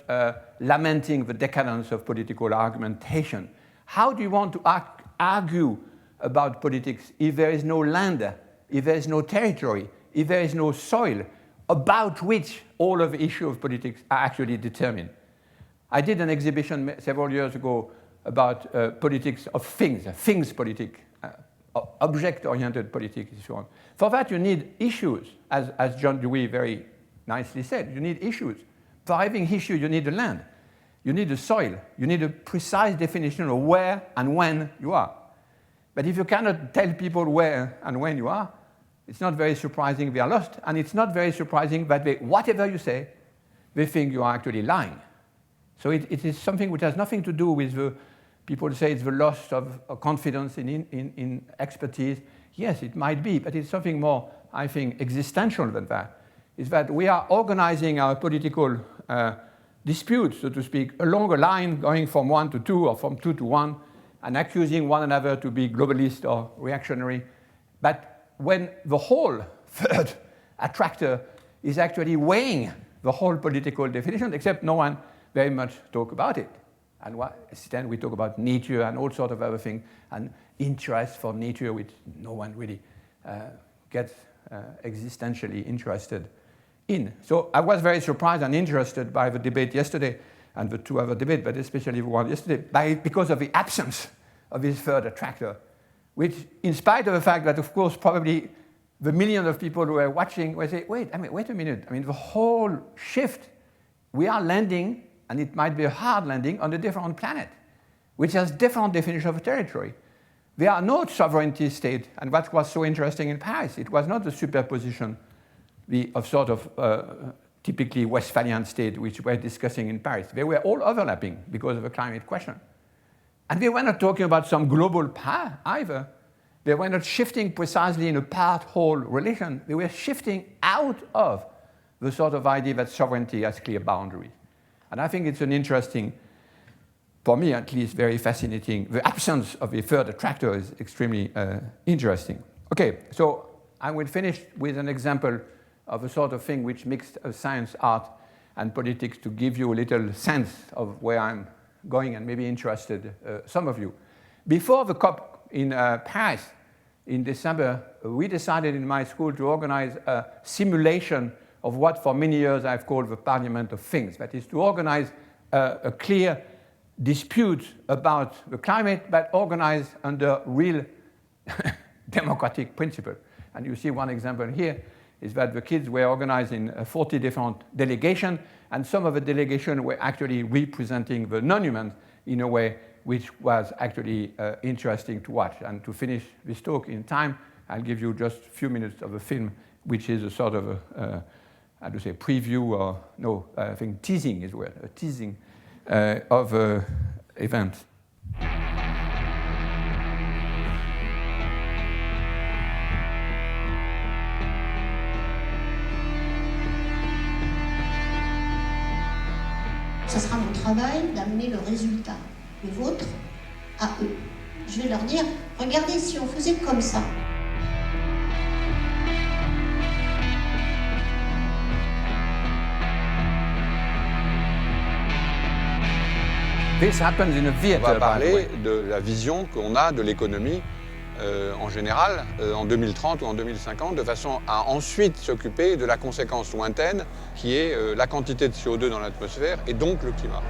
lamenting the decadence of political argumentation. How do you want to argue about politics if there is no land, if there is no territory, if there is no soil about which all of the issues of politics are actually determined. I did an exhibition several years ago about politics of things politics, object-oriented politics, and so on. For that, you need issues, as John Dewey very nicely said. You need issues. For having issues, you need the land. You need the soil. You need a precise definition of where and when you are. But if you cannot tell people where and when you are, it's not very surprising they are lost, and it's not very surprising that whatever you say, they think you are actually lying. So it is something which has nothing to do with the, people say it's the loss of confidence in expertise. Yes, it might be, but it's something more, I think, existential than that. Is that we are organizing our political disputes, so to speak, along a line going from 1 to 2 or from 2 to 1, and accusing one another to be globalist or reactionary. But when the whole third attractor is actually weighing the whole political definition, except no one very much talk about it. And instead we talk about nature and all sorts of other things, and interest for nature, which no one really gets existentially interested in. So I was very surprised and interested by the debate yesterday and the 2 other debates, but especially the one yesterday, because of the absence of this third attractor, which, in spite of the fact that, of course, probably the millions of people who are watching will say, wait a minute. I mean, the whole shift, we are landing, and it might be a hard landing, on a different planet, which has different definition of territory. There are no sovereignty state, and that was so interesting in Paris. It was not the superposition of sort of typically Westphalian state, which we're discussing in Paris. They were all overlapping because of the climate question. And they were not talking about some global power either. They were not shifting precisely in a part-whole relation. They were shifting out of the sort of idea that sovereignty has clear boundaries. And I think it's an interesting, for me at least, very fascinating. The absence of a third attractor is extremely interesting. Okay, so I will finish with an example of a sort of thing which mixed science, art, and politics to give you a little sense of where I'm going and maybe interested some of you. Before the COP in Paris in December, we decided in my school to organize a simulation of what for many years I've called the Parliament of Things. That is to organize a clear dispute about the climate, but organized under real democratic principle. And you see one example here is that the kids were organized in 40 different delegations, and some of the delegations were actually representing the non-humans in a way which was actually interesting to watch. And to finish this talk in time, I'll give you just a few minutes of a film, which is a sort of how to say, preview, or no, I think teasing is the word, a teasing of an event. Ce sera mon travail d'amener le résultat, le vôtre, à eux. Je vais leur dire, regardez si on faisait comme ça. This happens in a theater, On va parler de la vision qu'on a de l'économie en général en 2030 ou en 2050, de façon à ensuite s'occuper de la conséquence lointaine qui est la quantité de CO2 dans l'atmosphère et donc le climat.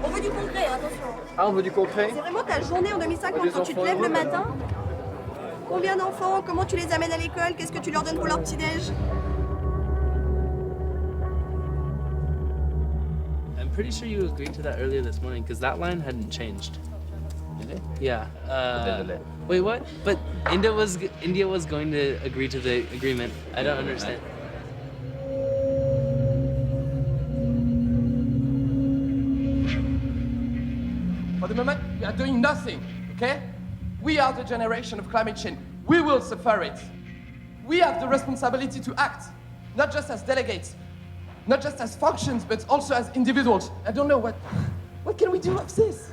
On veut du concret, attention. Ah, on veut du concret? C'est vraiment ta journée en 2050 quand tu te lèves le matin. Combien d'enfants? Comment tu les amènes à l'école? Qu'est-ce que tu leur donnes pour leur petit-déj? I'm pretty sure you agreed to that earlier this morning because that line hadn't changed. Did it? Yeah. Wait, what? But India was going to agree to the agreement. I don't understand. For the moment, we are doing nothing, okay? We are the generation of climate change. We will suffer it. We have the responsibility to act, not just as delegates, not just as functions, but also as individuals. I don't know what can we do of this?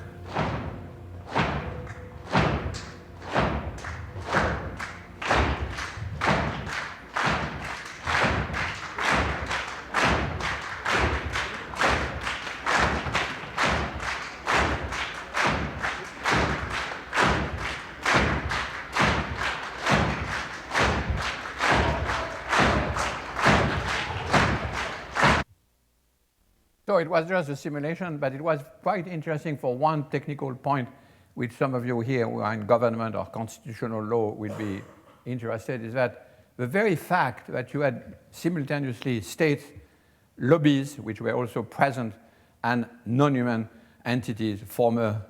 So it was just a simulation, but it was quite interesting for one technical point, which some of you here who are in government or constitutional law will be interested, is that the very fact that you had simultaneously states, lobbies, which were also present, and non-human entities, former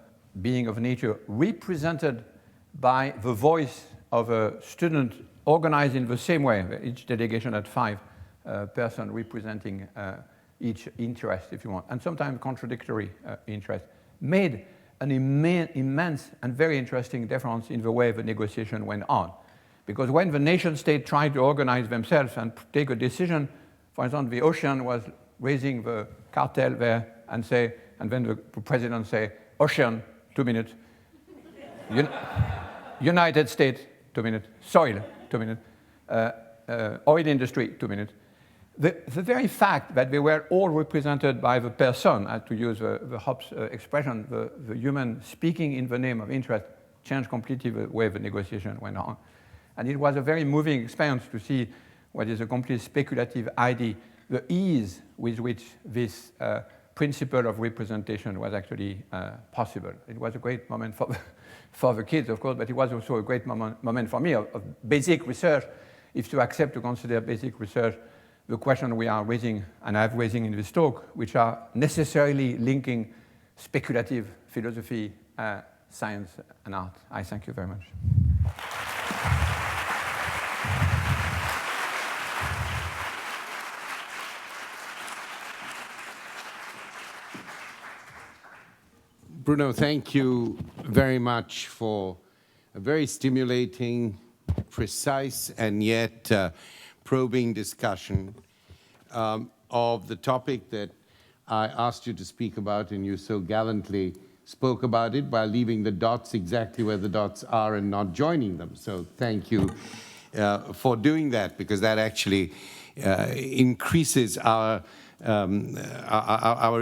being of nature, represented by the voice of a student organized in the same way. Each delegation had 5 persons representing each interest, if you want, and sometimes contradictory interest, made an immense and very interesting difference in the way the negotiation went on. Because when the nation state tried to organize themselves and take a decision, for example, the ocean was raising the cartel there and then the president say, ocean, 2 minutes. United States, 2 minutes. Soil, 2 minutes. Oil industry, 2 minutes. The very fact that they were all represented by the person, to use the Hobbes expression, the human speaking in the name of interest, changed completely the way the negotiation went on. And it was a very moving experience to see what is a completely speculative idea, the ease with which this principle of representation was actually possible. It was a great moment for the kids, of course, but it was also a great moment for me of basic research, if to accept to consider basic research the question we are raising, and I'm raising in this talk, which are necessarily linking speculative philosophy, science, and art. I thank you very much. Bruno, thank you very much for a very stimulating, precise, and yet probing discussion of the topic that I asked you to speak about, and you so gallantly spoke about it by leaving the dots exactly where the dots are and not joining them. So thank you for doing that, because that actually increases our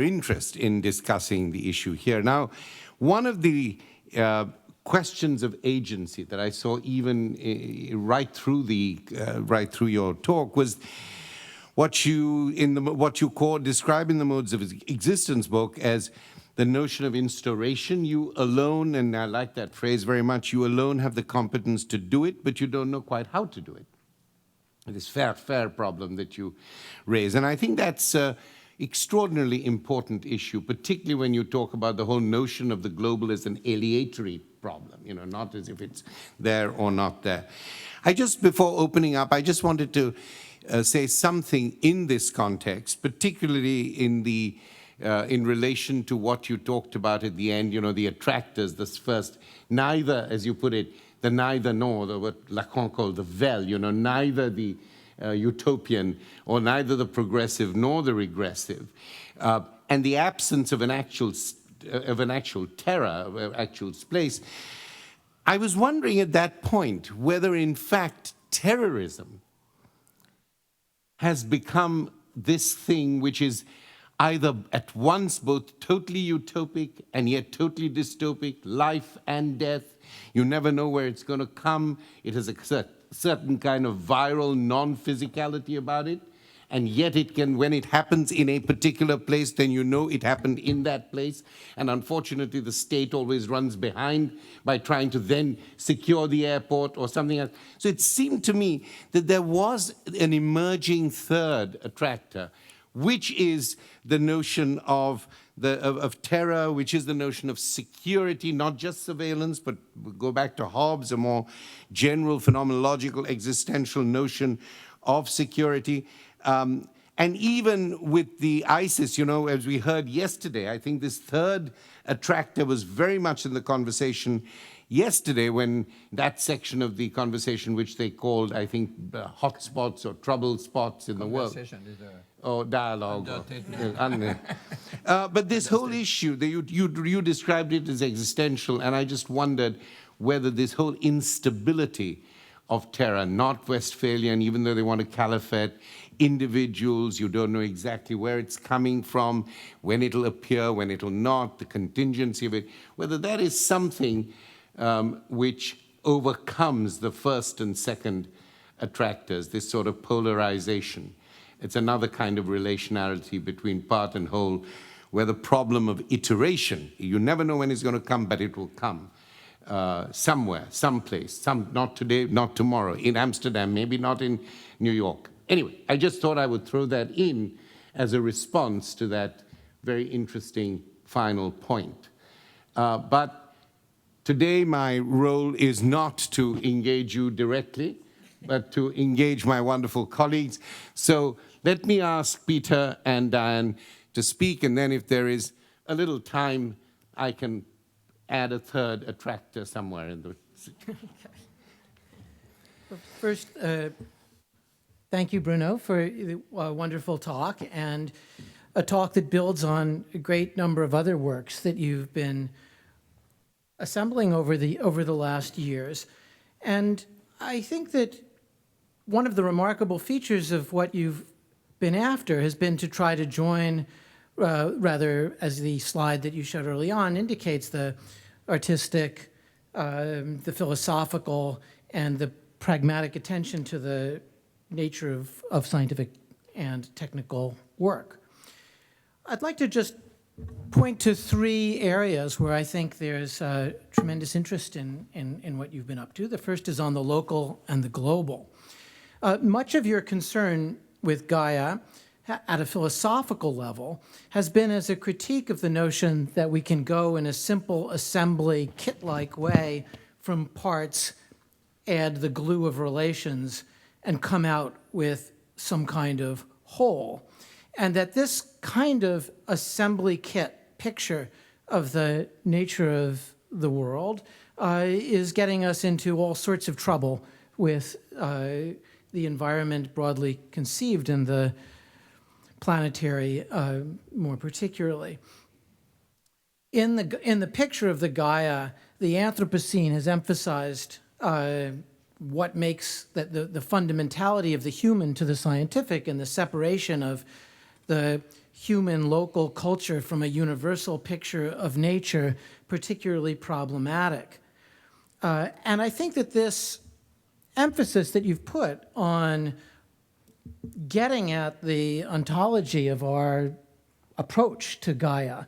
interest in discussing the issue here. Now, one of the questions of agency that I saw even right through your talk was what you describe in the Modes of Existence book as the notion of instauration. You alone, and I like that phrase very much, you alone have the competence to do it, but you don't know quite how to do it. This fair problem that you raise. And I think that's an extraordinarily important issue, particularly when you talk about the whole notion of the global as an aleatory problem, not as if it's there or not there. Before opening up, I just wanted to say something in this context, particularly in relation to what you talked about at the end, the attractors, this first, neither, as you put it, the neither nor, what Lacan called the vel, neither the utopian or neither the progressive nor the regressive, and the absence of an actual terror, of actual place. I was wondering at that point whether, in fact, terrorism has become this thing which is either at once both totally utopic and yet totally dystopic, life and death. You never know where it's going to come. It has a certain kind of viral non-physicality about it. And yet it can, when it happens in a particular place, then you know it happened in that place. And unfortunately, the state always runs behind by trying to then secure the airport or something else. So it seemed to me that there was an emerging third attractor, which is the notion of terror, which is the notion of security, not just surveillance, but go back to Hobbes, a more general phenomenological existential notion of security. And even with the ISIS, as we heard yesterday, I think this third attractor was very much in the conversation yesterday, when that section of the conversation, which they called, I think, hotspots or trouble spots in the world. Or dialogue. But this whole issue, you described it as existential, and I just wondered whether this whole instability of terror, not Westphalian, even though they want a caliphate, individuals, you don't know exactly where it's coming from, when it'll appear, when it'll not, the contingency of it, whether that is something which overcomes the first and second attractors, this sort of polarization. It's another kind of relationality between part and whole, where the problem of iteration, you never know when it's going to come, but it will come. Somewhere, someplace, not today, not tomorrow, in Amsterdam, maybe not in New York. Anyway, I just thought I would throw that in as a response to that very interesting final point. But today my role is not to engage you directly, but to engage my wonderful colleagues. So let me ask Peter and Diane to speak, and then if there is a little time, I can add a third attractor somewhere in the... First, thank you, Bruno, for a wonderful talk, and a talk that builds on a great number of other works that you've been assembling over the last years. And I think that one of the remarkable features of what you've been after has been to try to join, rather, as the slide that you showed early on indicates, the artistic, the philosophical, and the pragmatic attention to the nature of scientific and technical work. I'd like to just point to three areas where I think there's tremendous interest in what you've been up to. The first is on the local and the global. Much of your concern with Gaia at a philosophical level has been as a critique of the notion that we can go in a simple assembly, kit-like way from parts, add the glue of relations, and come out with some kind of whole. And that this kind of assembly kit picture of the nature of the world is getting us into all sorts of trouble with the environment broadly conceived and the planetary more particularly. In the picture of the Gaia, the Anthropocene has emphasized what makes the fundamentality of the human to the scientific and the separation of the human local culture from a universal picture of nature particularly problematic. And I think that this emphasis that you've put on getting at the ontology of our approach to Gaia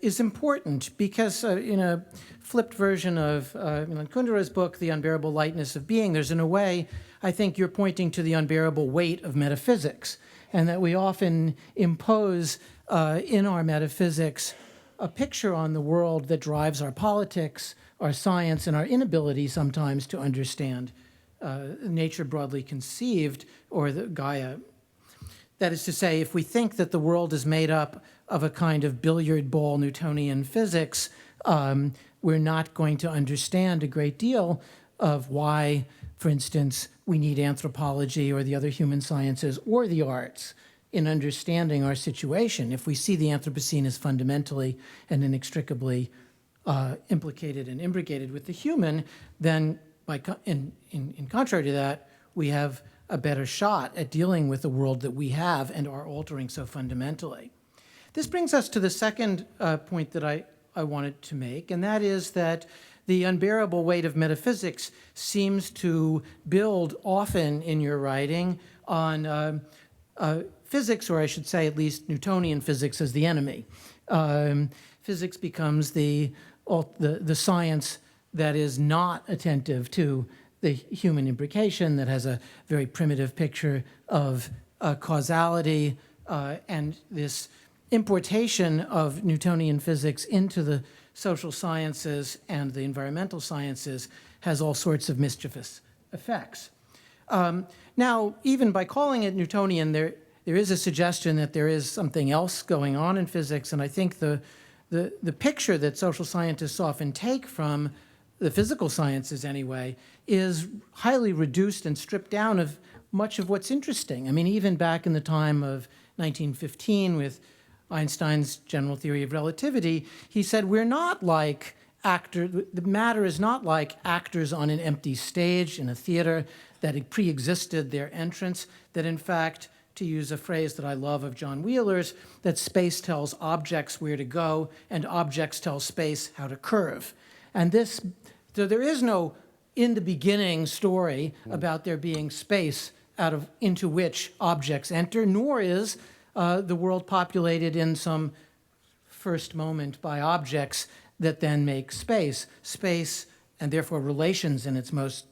is important because in a flipped version of Milan Kundera's book, The Unbearable Lightness of Being, there's in a way, I think you're pointing to the unbearable weight of metaphysics, and that we often impose in our metaphysics a picture on the world that drives our politics, our science, and our inability sometimes to understand nature broadly conceived, or the Gaia. That is to say, if we think that the world is made up of a kind of billiard ball Newtonian physics, we're not going to understand a great deal of why, for instance, we need anthropology or the other human sciences or the arts in understanding our situation. If we see the Anthropocene as fundamentally and inextricably implicated and imbricated with the human, then in contrary to that, we have a better shot at dealing with the world that we have and are altering so fundamentally. This brings us to the second point that I wanted to make, and that is that the unbearable weight of metaphysics seems to build often in your writing on physics, or I should say at least Newtonian physics, as the enemy. Physics becomes the science that is not attentive to the human imbrication, that has a very primitive picture of causality, and this importation of Newtonian physics into the social sciences and the environmental sciences has all sorts of mischievous effects. Now, even by calling it Newtonian, there is a suggestion that there is something else going on in physics, and I think the picture that social scientists often take from the physical sciences anyway is highly reduced and stripped down of much of what's interesting. I mean, even back in the time of 1915 with Einstein's general theory of relativity, he said, we're not like actors, the matter is not like actors on an empty stage in a theater that pre-existed their entrance, that in fact, to use a phrase that I love of John Wheeler's, that space tells objects where to go and objects tell space how to curve. And so there is no in the beginning story about there being space into which objects enter, nor is the world populated in some first moment by objects that then make space. Space, and therefore relations in its most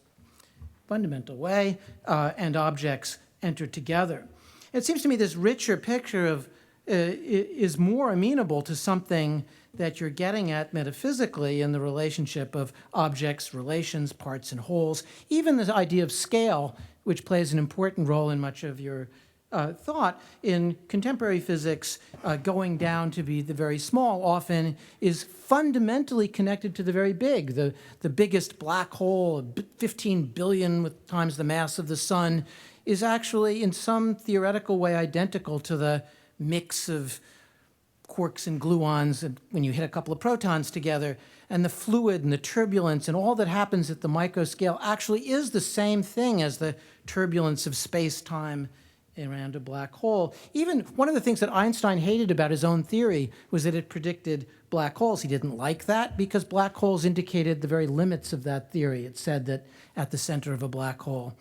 fundamental way, and objects enter together. It seems to me this richer picture of is more amenable to something that you're getting at metaphysically in the relationship of objects, relations, parts, and wholes. Even the idea of scale, which plays an important role in much of your thought in contemporary physics, going down to be the very small often is fundamentally connected to the very big. The biggest black hole, 15 billion times the mass of the sun, is actually in some theoretical way identical to the mix of quarks and gluons and when you hit a couple of protons together, and the fluid and the turbulence and all that happens at the microscale actually is the same thing as the turbulence of space-time around a black hole. Even one of the things that Einstein hated about his own theory was that it predicted black holes. He didn't like that because black holes indicated the very limits of that theory. It said that at the center of a black hole,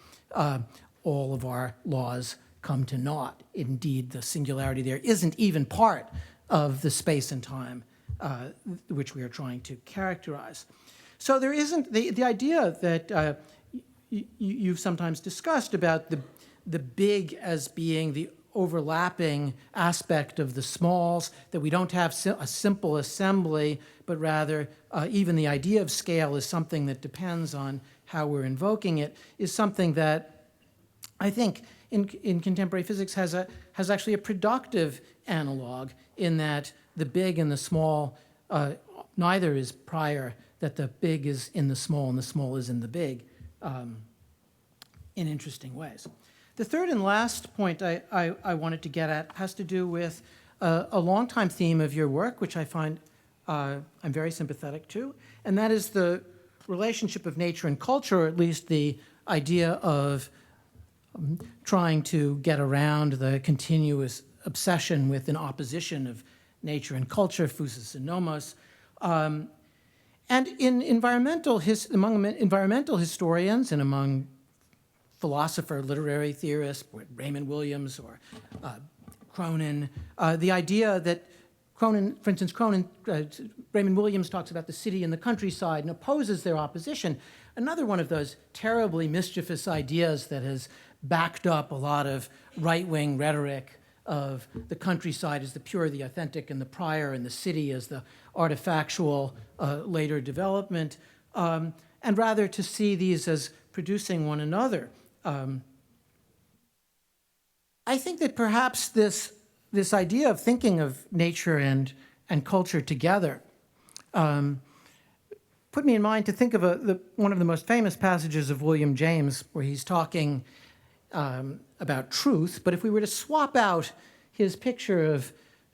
all of our laws come to naught. Indeed, the singularity there isn't even part of the space and time which we are trying to characterize. So there isn't the idea that you've sometimes discussed about the big as being the overlapping aspect of the smalls, that we don't have a simple assembly, but rather even the idea of scale is something that depends on how we're invoking it, is something that I think in contemporary physics has actually a productive analog, in that the big and the small, neither is prior, that the big is in the small and the small is in the big in interesting ways. The third and last point I wanted to get at has to do with a longtime theme of your work, which I find I'm very sympathetic to, and that is the relationship of nature and culture, or at least the idea of trying to get around the continuous obsession with an opposition of nature and culture, physis and nomos. And in among environmental historians and among philosopher, literary theorists, Raymond Williams or Cronin, the idea that Raymond Williams talks about the city and the countryside and opposes their opposition. Another one of those terribly mischievous ideas that has backed up a lot of right-wing rhetoric of the countryside as the pure, the authentic, and the prior, and the city as the artifactual later development, and rather to see these as producing one another. I think that perhaps this idea of thinking of nature and culture together put me in mind to think of one of the most famous passages of William James, where he's talking about truth. But if we were to swap out his picture of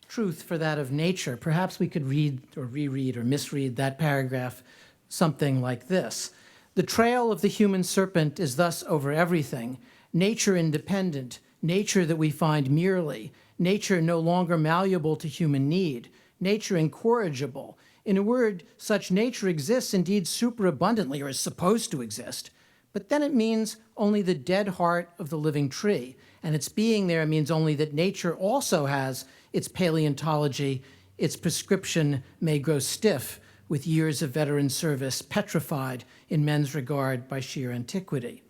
truth for that of nature, perhaps we could read or reread or misread that paragraph something like this. The trail of the human serpent is thus over everything, nature independent, nature that we find merely, nature no longer malleable to human need, nature incorrigible. In a word, such nature exists indeed superabundantly, or is supposed to exist, but then it means only the dead heart of the living tree, and its being there means only that nature also has its paleontology, its prescription may grow stiff with years of veteran service, petrified in men's regard by sheer antiquity.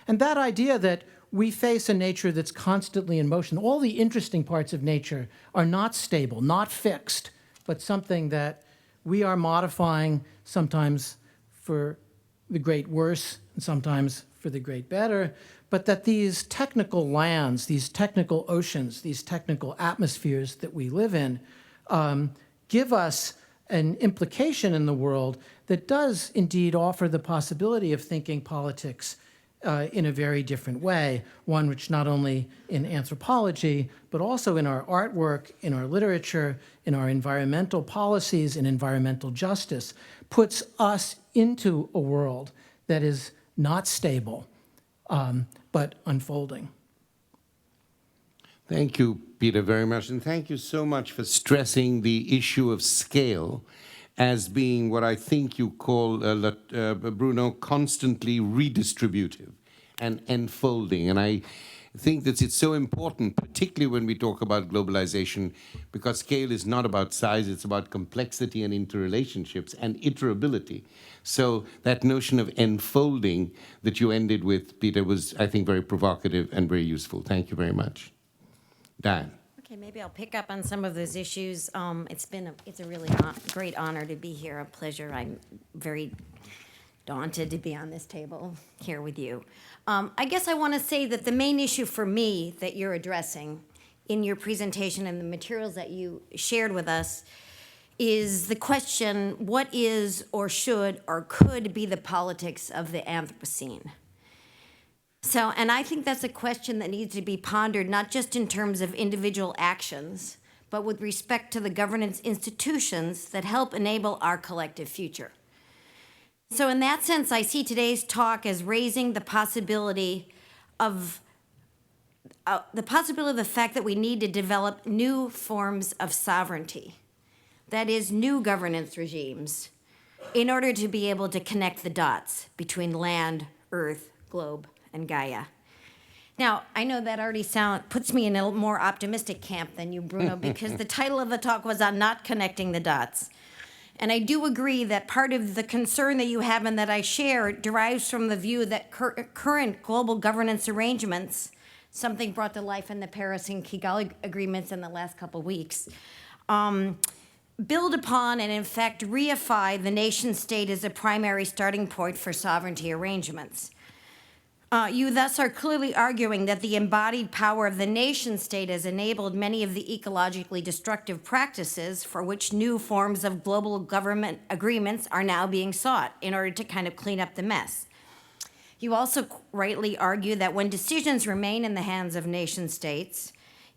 And that idea that we face a nature that's constantly in motion, all the interesting parts of nature are not stable, not fixed, but something that we are modifying, sometimes for the great worse, and sometimes for the great better, but that these technical lands, these technical oceans, these technical atmospheres that we live in give us an implication in the world that does indeed offer the possibility of thinking politics in a very different way, one which not only in anthropology, but also in our artwork, in our literature, in our environmental policies, in environmental justice, puts us into a world that is not stable, but unfolding. Thank you, Peter, very much. And thank you so much for stressing the issue of scale as being what I think you call, Bruno, constantly redistributive. and enfolding. And I think that it's so important, particularly when we talk about globalization, because scale is not about size, it's about complexity and interrelationships and iterability. So that notion of enfolding that you ended with, Peter, was, I think, very provocative and very useful. Thank you very much. Diane. Okay, maybe I'll pick up on some of those issues. It's a really great honor to be here, a pleasure. I'm very daunted to be on this table here with you. I guess I want to say that the main issue for me that you're addressing in your presentation and the materials that you shared with us is the question, what is or should or could be the politics of the Anthropocene? So, and I think that's a question that needs to be pondered not just in terms of individual actions, but with respect to the governance institutions that help enable our collective future. So in that sense, I see today's talk as raising the possibility of the fact that we need to develop new forms of sovereignty, that is, new governance regimes, in order to be able to connect the dots between land, earth, globe, and Gaia. Now, I know that already puts me in a more optimistic camp than you, Bruno, because the title of the talk was on not connecting the dots. And I do agree that part of the concern that you have and that I share derives from the view that current global governance arrangements, something brought to life in the Paris and Kigali agreements in the last couple of weeks, build upon and in fact reify the nation state as a primary starting point for sovereignty arrangements. You thus are clearly arguing that the embodied power of the nation state has enabled many of the ecologically destructive practices for which new forms of global government agreements are now being sought in order to kind of clean up the mess. You also rightly argue that when decisions remain in the hands of nation states,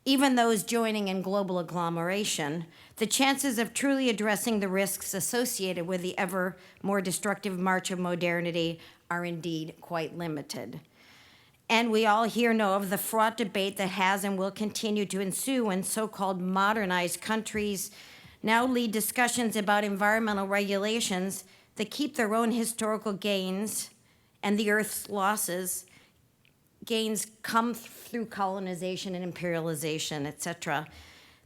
even those joining in global agglomeration, the chances of truly addressing the risks associated with the ever more destructive march of modernity are indeed quite limited. And we all here know of the fraught debate that has and will continue to ensue when so-called modernized countries now lead discussions about environmental regulations that keep their own historical gains and the Earth's losses. Gains come through colonization and imperialization, et cetera.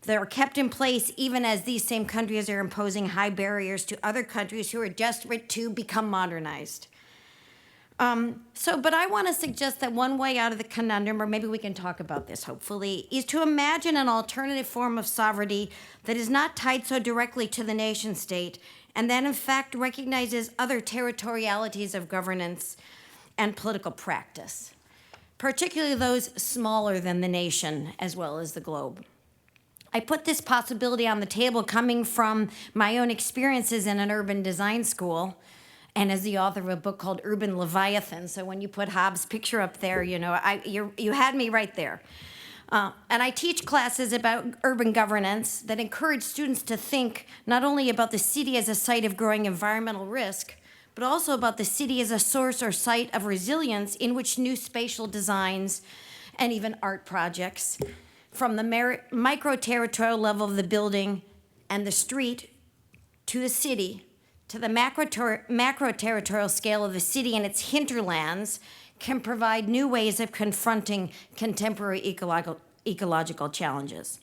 They're kept in place even as these same countries are imposing high barriers to other countries who are desperate to become modernized. But I want to suggest that one way out of the conundrum, or maybe we can talk about this hopefully, is to imagine an alternative form of sovereignty that is not tied so directly to the nation state and that in fact recognizes other territorialities of governance and political practice, particularly those smaller than the nation as well as the globe. I put this possibility on the table coming from my own experiences in an urban design school and as the author of a book called Urban Leviathan. So when you put Hobbes' picture up there, you know, you had me right there. And I teach classes about urban governance that encourage students to think not only about the city as a site of growing environmental risk, but also about the city as a source or site of resilience in which new spatial designs and even art projects, from the micro-territorial level of the building and the street to the city, to the macro-territorial scale of the city and its hinterlands, can provide new ways of confronting contemporary ecological challenges.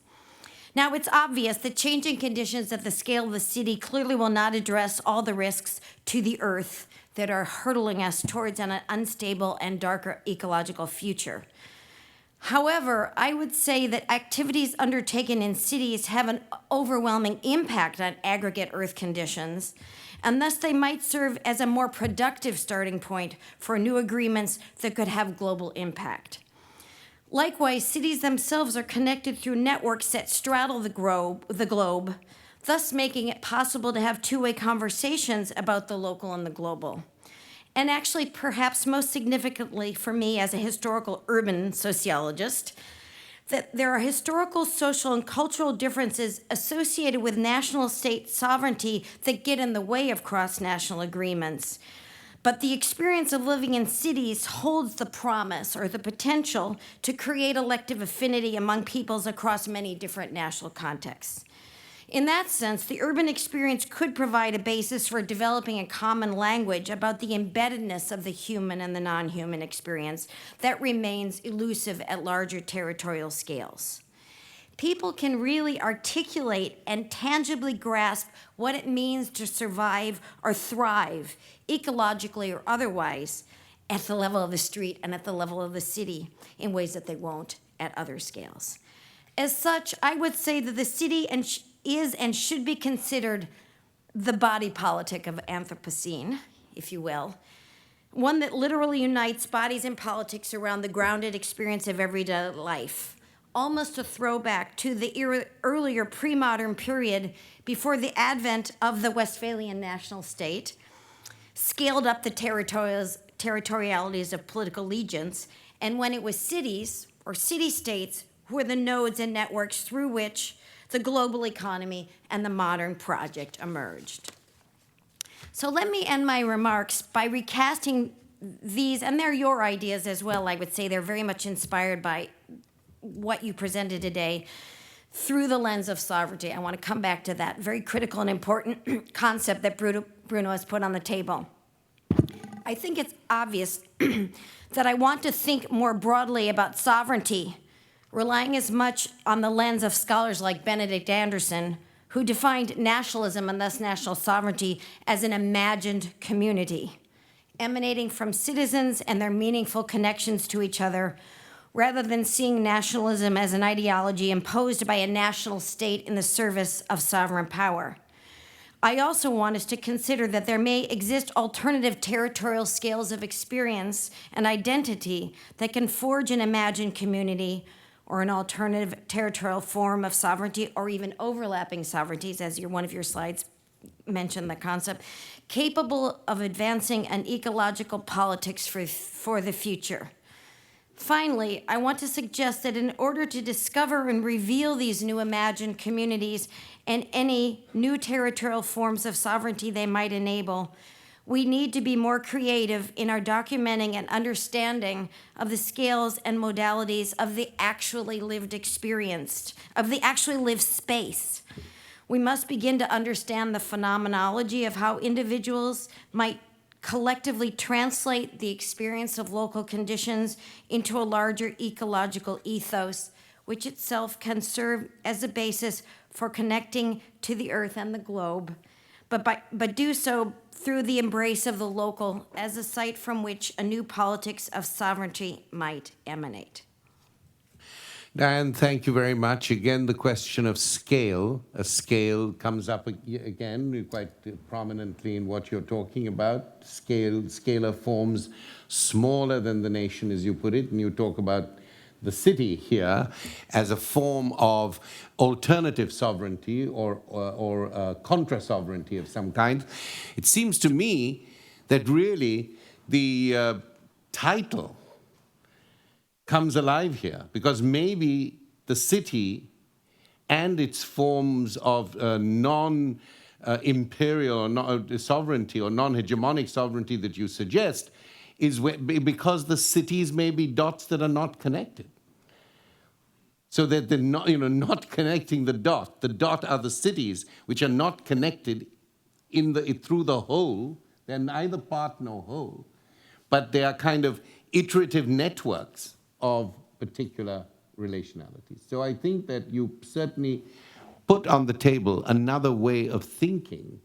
Now, it's obvious that changing conditions at the scale of the city clearly will not address all the risks to the Earth that are hurtling us towards an unstable and darker ecological future. However, I would say that activities undertaken in cities have an overwhelming impact on aggregate Earth conditions, and thus they might serve as a more productive starting point for new agreements that could have global impact. Likewise, cities themselves are connected through networks that straddle the globe, thus making it possible to have two-way conversations about the local and the global. And actually, perhaps most significantly for me as a historical urban sociologist, that there are historical, social, and cultural differences associated with national state sovereignty that get in the way of cross-national agreements. But the experience of living in cities holds the promise or the potential to create elective affinity among peoples across many different national contexts. In that sense, the urban experience could provide a basis for developing a common language about the embeddedness of the human and the non-human experience that remains elusive at larger territorial scales. People can really articulate and tangibly grasp what it means to survive or thrive, ecologically or otherwise, at the level of the street and at the level of the city in ways that they won't at other scales. As such, I would say that the city is and should be considered the body politic of Anthropocene, if you will, one that literally unites bodies and politics around the grounded experience of everyday life, almost a throwback to the earlier pre-modern period before the advent of the Westphalian national state, scaled up the territorialities of political allegiance, and when it was cities or city-states who were the nodes and networks through which the global economy and the modern project emerged. So let me end my remarks by recasting these, and they're your ideas as well, I would say. They're very much inspired by what you presented today through the lens of sovereignty. I want to come back to that very critical and important concept that Bruno has put on the table. I think it's obvious that I want to think more broadly about sovereignty, relying as much on the lens of scholars like Benedict Anderson, who defined nationalism and thus national sovereignty as an imagined community, emanating from citizens and their meaningful connections to each other, rather than seeing nationalism as an ideology imposed by a national state in the service of sovereign power. I also want us to consider that there may exist alternative territorial scales of experience and identity that can forge an imagined community or an alternative territorial form of sovereignty, or even overlapping sovereignties, as one of your slides mentioned the concept, capable of advancing an ecological politics for the future. Finally, I want to suggest that in order to discover and reveal these new imagined communities and any new territorial forms of sovereignty they might enable, we need to be more creative in our documenting and understanding of the scales and modalities of the actually lived experience, of the actually lived space. We must begin to understand the phenomenology of how individuals might collectively translate the experience of local conditions into a larger ecological ethos, which itself can serve as a basis for connecting to the earth and the globe, but do so through the embrace of the local as a site from which a new politics of sovereignty might emanate. Diane, thank you very much. Again, the question of scale. A scale comes up again quite prominently in what you're talking about. Scalar forms smaller than the nation, as you put it, and you talk about the city here as a form of alternative sovereignty or contra-sovereignty of some kind. It seems to me that really the title comes alive here, because maybe the city and its forms of non-imperial sovereignty or non-hegemonic sovereignty that you suggest is because the cities may be dots that are not connected. So that they're not, not connecting the dot. The dot are the cities which are not connected through the whole. They're neither part nor whole, but they are kind of iterative networks of particular relationalities. So I think that you certainly put on the table another way of thinking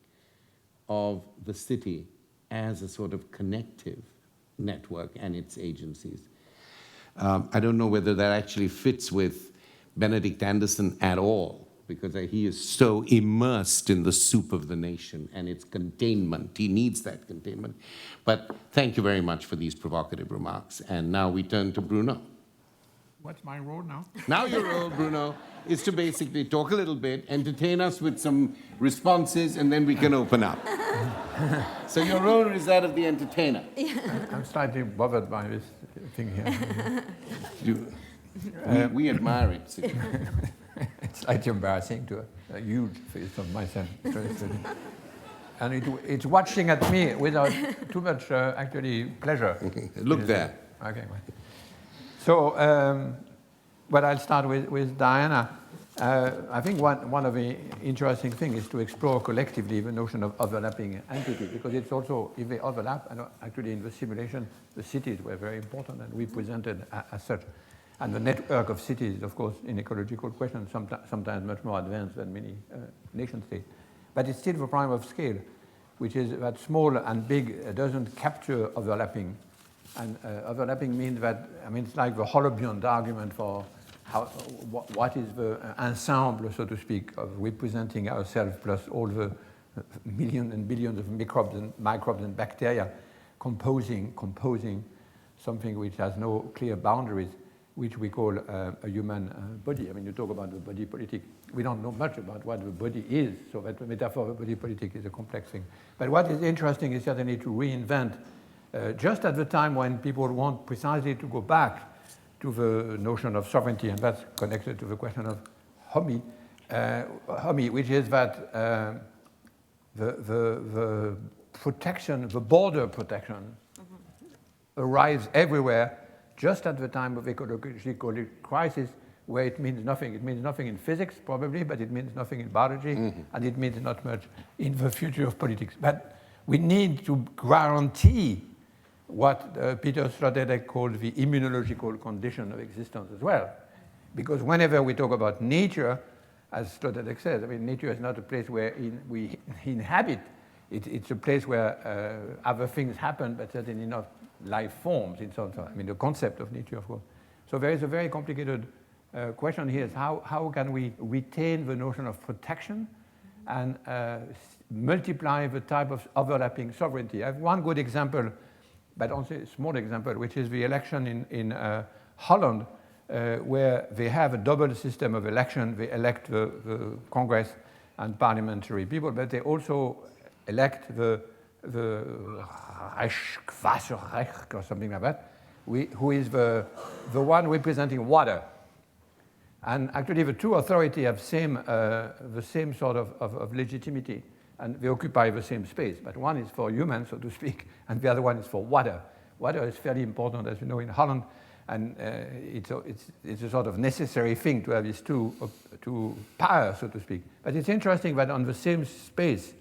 of the city as a sort of connective network and its agencies. I don't know whether that actually fits with Benedict Anderson at all, because he is so immersed in the soup of the nation and its containment. He needs that containment. But thank you very much for these provocative remarks. And now we turn to Bruno. What's my role now? Now your role, Bruno, is to basically talk a little bit, entertain us with some responses, and then we can open up. So your role is that of the entertainer. I'm slightly bothered by this thing here. We admire it. It's slightly embarrassing to a huge face of myself. And it's watching at me without too much, actually, pleasure. Look there. Okay. So, but I'll start with Diana. I think one of the interesting things is to explore collectively the notion of overlapping entities, because it's also, if they overlap, and actually in the simulation, the cities were very important and represented as such. And the network of cities, of course, in ecological questions, sometimes much more advanced than many nation states. But it's still the prime of scale, which is that small and big doesn't capture overlapping. And overlapping means that, I mean, it's like the Holobiont argument for what is the ensemble, so to speak, of representing ourselves plus all the millions and billions of microbes and bacteria composing something which has no clear boundaries, which we call a human body. I mean, you talk about the body politic. We don't know much about what the body is, so that the metaphor of body politic is a complex thing. But what is interesting is certainly to reinvent, just at the time when people want precisely to go back to the notion of sovereignty, and that's connected to the question of Homi, which is that the protection, the border protection, arrives everywhere just at the time of ecological crisis, where it means nothing. It means nothing in physics, probably, but it means nothing in biology, and it means not much in the future of politics. But we need to guarantee what Peter Sloterdijk called the immunological condition of existence as well. Because whenever we talk about nature, as Sloterdijk says, I mean, nature is not a place where we inhabit. It's a place where other things happen, but certainly not life forms in some sense. I mean, the concept of nature, of course. So there is a very complicated question here is how can we retain the notion of protection and multiply the type of overlapping sovereignty. I have one good example, but also a small example, which is the election in Holland, where they have a double system of election. They elect the Congress and parliamentary people, but they also elect the Reichswasserrecht or something like that, who is the one representing water. And actually the two authorities have the same sort of legitimacy, and they occupy the same space. But one is for humans, so to speak, and the other one is for water. Water is fairly important, as you know, in Holland, and it's a sort of necessary thing to have these two powers, so to speak. But it's interesting that on the same space,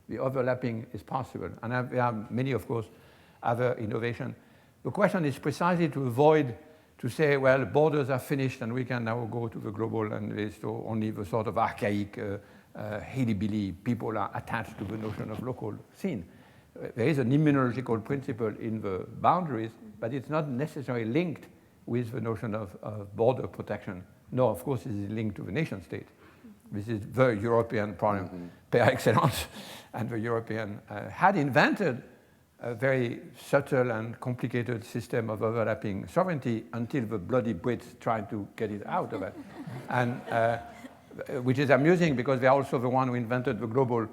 the overlapping is possible. And there are many, of course, other innovations. The question is precisely to avoid to say, well, borders are finished and we can now go to the global, and there's only the sort of archaic, hilly-billy people are attached to the notion of local scene. There is an immunological principle in the boundaries, but it's not necessarily linked with the notion of border protection. No, of course, it is linked to the nation state. This is the European problem par excellence. And the European had invented a very subtle and complicated system of overlapping sovereignty until the bloody Brits tried to get it out of it. And which is amusing because they're also the one who invented the global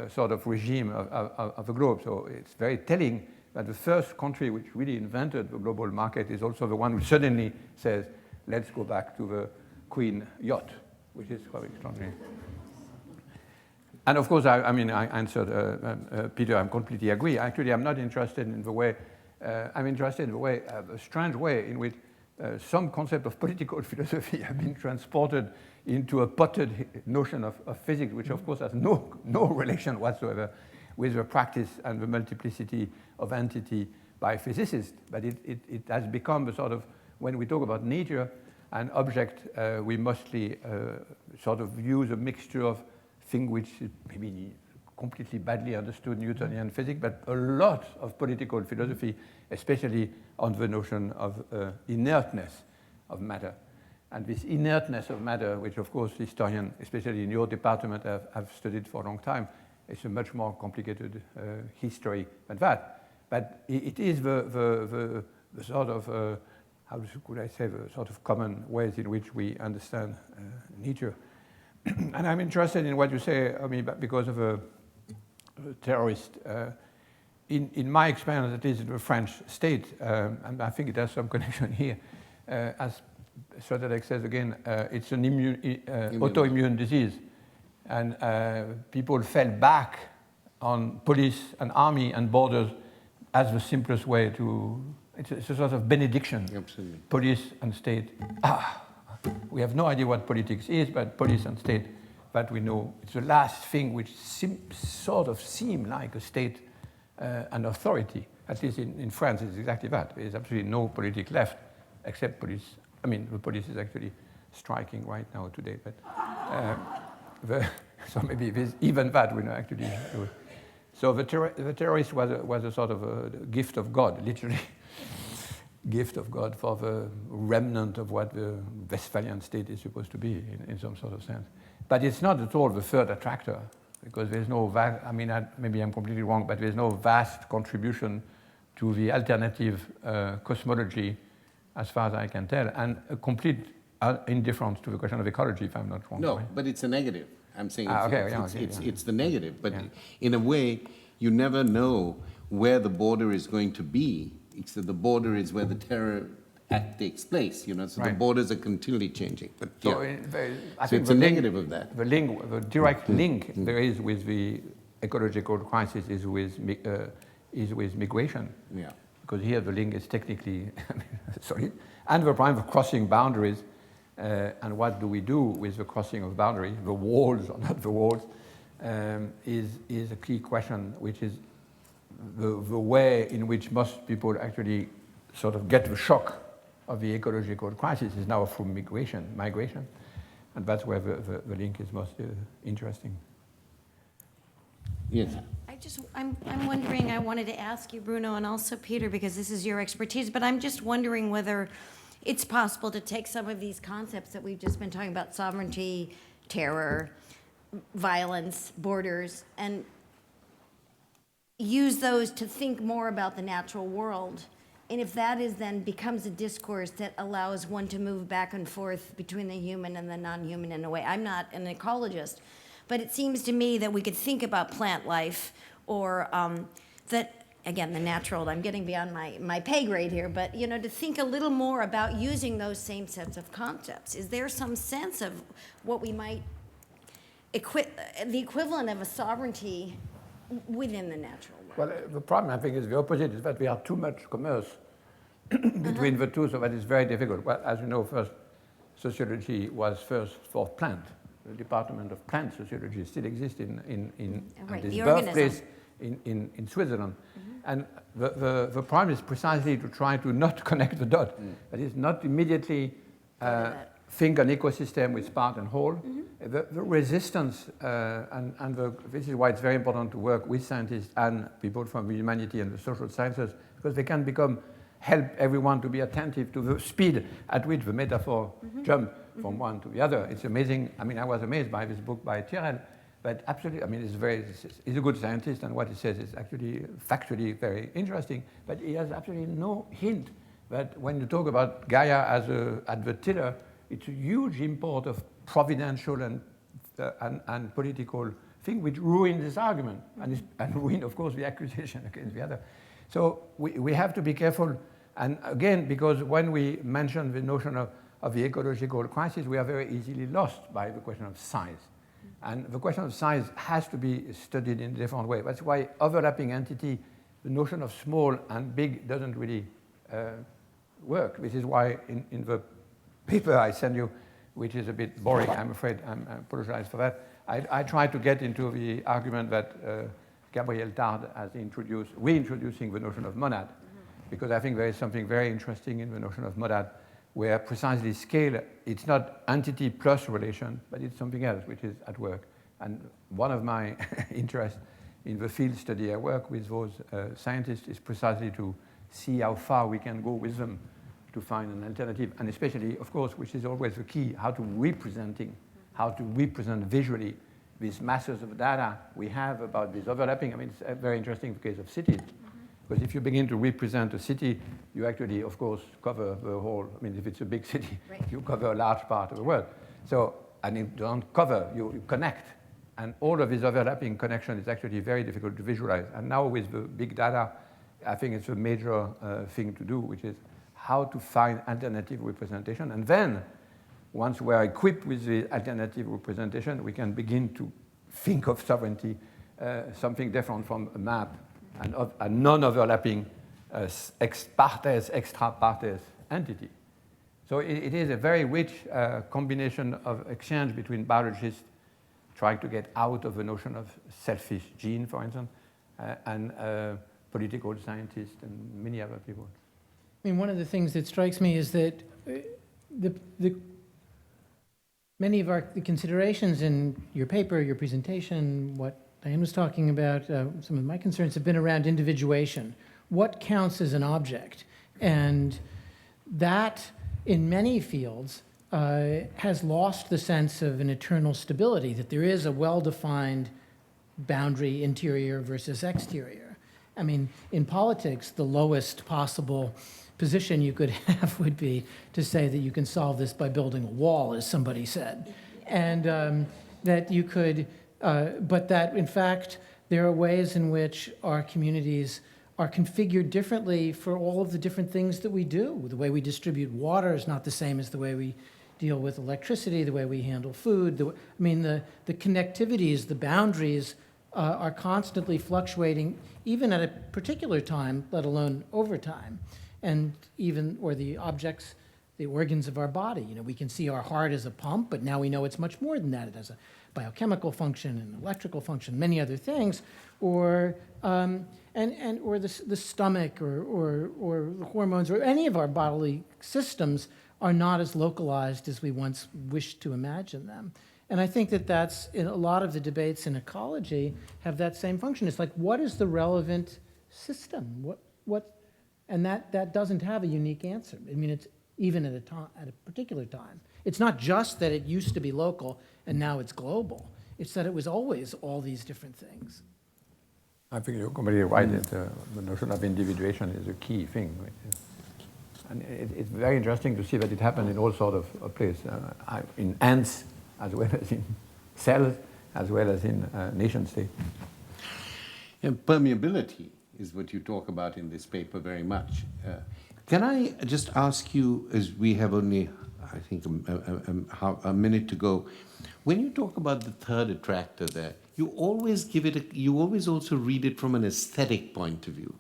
sort of regime of the globe. So it's very telling that the first country which really invented the global market is also the one who suddenly says, let's go back to the Queen yacht, which is quite extraordinary. And of course, I answered Peter, I completely agree. Actually, I'm not interested in the way, I'm interested in the way, a strange way in which some concept of political philosophy have been transported into a potted notion of physics, which of course has no relation whatsoever with the practice and the multiplicity of entity by physicists. But it has become a sort of, when we talk about nature and object, we mostly sort of use a mixture of things which maybe completely badly understood Newtonian physics, but a lot of political philosophy, especially on the notion of inertness of matter. And this inertness of matter, which of course historians, especially in your department, have studied for a long time, is a much more complicated history than that. But it is the sort of, how could I say, the sort of common ways in which we understand nature. And I'm interested in what you say, I mean, because of a terrorist. In my experience, it is the French state, and I think it has some connection here. As Sloterdijk says again, it's an autoimmune disease. And people fell back on police and army and borders as the simplest way to, it's a sort of benediction. Absolutely. Police and state, We have no idea what politics is, but police and state, that we know. It's the last thing which sort of seem like a state and authority. At least in France, it's exactly that. There is absolutely no politics left except police. I mean, the police is actually striking right now today, but so maybe there's even that we know actually. So the terrorist was a sort of a gift of God, literally. Gift of God for the remnant of what the Westphalian state is supposed to be in some sort of sense. But it's not at all the third attractor, because there's no vast, I mean, maybe I'm completely wrong, but there's no vast contribution to the alternative cosmology, as far as I can tell, and a complete indifference to the question of ecology, if I'm not wrong. No, right? but it's a negative. I'm saying it's the negative, but in a way, you never know where the border is going to be. So the border is where the terror act takes place, you know, so the borders are continually changing. But so, I think it's a negative of that. The direct link there is with the ecological crisis is with migration. Yeah. Because here the link is technically solid. And the problem of crossing boundaries, and what do we do with the crossing of boundaries, the walls or not the walls, is a key question, which is the way in which most people actually sort of get the shock of the ecological crisis is now through migration, and that's where the link is most interesting. Yes. I'm wondering, I wanted to ask you, Bruno, and also Peter, because this is your expertise, but I'm just wondering whether it's possible to take some of these concepts that we've just been talking about, sovereignty, terror, violence, borders, and use those to think more about the natural world. And if that is then becomes a discourse that allows one to move back and forth between the human and the non-human in a way. I'm not an ecologist, but it seems to me that we could think about plant life or that, again, the natural, I'm getting beyond my pay grade here, but you know, to think a little more about using those same sets of concepts. Is there some sense of what we might, the equivalent of a sovereignty within the natural world? Well, the problem, I think, is the opposite, is that we have too much commerce between the two, so that is very difficult. Well, as you know, first, sociology was first for plant. The Department of Plant Sociology still exists in this birthplace in Switzerland. And the problem is precisely to try to not connect the dot. That is, not immediately think an ecosystem with part and whole. The resistance, this is why it's very important to work with scientists and people from the humanity and the social sciences, because they can help everyone to be attentive to the speed at which the metaphor jump from one to the other. It's amazing. I mean, I was amazed by this book by Tyrrell, but absolutely, I mean, he's a good scientist, and what he says is actually factually very interesting, but he has absolutely no hint that when you talk about Gaia as at the tiller, it's a huge import of providential and political thing which ruins this argument, and ruin, of course, the accusation against the other. So we have to be careful, and again, because when we mention the notion of the ecological crisis, we are very easily lost by the question of size. And the question of size has to be studied in a different way. That's why overlapping entity, the notion of small and big doesn't really work. This is why in the paper I send you, which is a bit boring, I'm afraid, I apologize for that, I try to get into the argument that Gabriel Tarde has introduced, reintroducing the notion of monad, because I think there is something very interesting in the notion of monad, where precisely scale, it's not entity plus relation, but it's something else which is at work. And one of my interests in the field study I work with those scientists is precisely to see how far we can go with them to find an alternative, and especially, of course, which is always the key, how to represent visually these masses of data we have about this overlapping. I mean, it's very interesting in the case of cities, because if you begin to represent a city, you actually, of course, cover the whole, I mean, if it's a big city, you cover a large part of the world. So, and you don't cover, you connect. And all of this overlapping connection is actually very difficult to visualize. And now with the big data, I think it's a major thing to do, which is how to find alternative representation. And then, once we're equipped with the alternative representation, we can begin to think of sovereignty, something different from a map, and of a non-overlapping ex partes, extra partes entity. So it is a very rich combination of exchange between biologists trying to get out of the notion of selfish gene, for instance, and political scientists and many other people. I mean, one of the things that strikes me is that many of the considerations in your paper, your presentation, what Diane was talking about, some of my concerns have been around individuation. What counts as an object? And that, in many fields, has lost the sense of an eternal stability, that there is a well-defined boundary, interior versus exterior. I mean, in politics, the lowest possible position you could have would be to say that you can solve this by building a wall, as somebody said. And that you could, but that in fact, there are ways in which our communities are configured differently for all of the different things that we do. The way we distribute water is not the same as the way we deal with electricity, the way we handle food. I mean, the connectivities, the boundaries are constantly fluctuating, even at a particular time, let alone over time. And even, or the objects, the organs of our body. You know, we can see our heart as a pump, but now we know it's much more than that. It has a biochemical function and electrical function, many other things. Or or the stomach or the hormones or any of our bodily systems are not as localized as we once wished to imagine them. And I think that that's, in a lot of the debates in ecology, have that same function. It's like, what is the relevant system? And that doesn't have a unique answer. I mean, it's even at a particular time. It's not just that it used to be local and now it's global. It's that it was always all these different things. I think you're completely right that the notion of individuation is a key thing. And it's very interesting to see that it happened in all sorts of places, in ants as well as in cells, as well as in nation states. And permeability is what you talk about in this paper very much. Can I just ask you, as we have only, I think, a minute to go, when you talk about the third attractor there, you always you always also read it from an aesthetic point of view.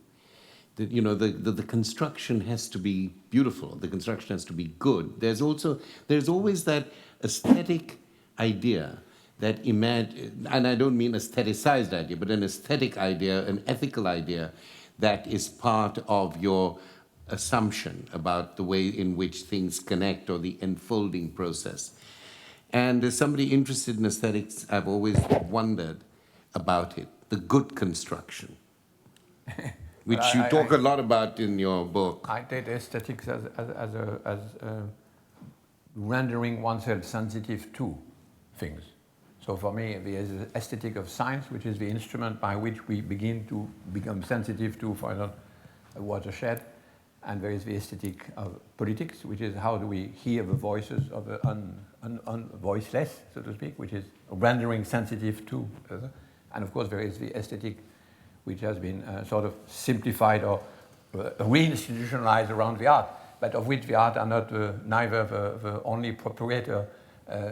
That, you know, the construction has to be beautiful, the construction has to be good. There's always that aesthetic idea that and I don't mean aestheticized idea, but an aesthetic idea, an ethical idea that is part of your assumption about the way in which things connect or the unfolding process. And as somebody interested in aesthetics, I've always wondered about it, the good construction, which you talk a lot about in your book. I take aesthetics as rendering oneself sensitive to things. So for me, there is the aesthetic of science, which is the instrument by which we begin to become sensitive to, for example, a watershed. And there is the aesthetic of politics, which is how do we hear the voices of the voiceless, so to speak, which is rendering sensitive to. And of course, there is the aesthetic, which has been sort of simplified or reinstitutionalized around the art, but of which the art are not neither the only proprietor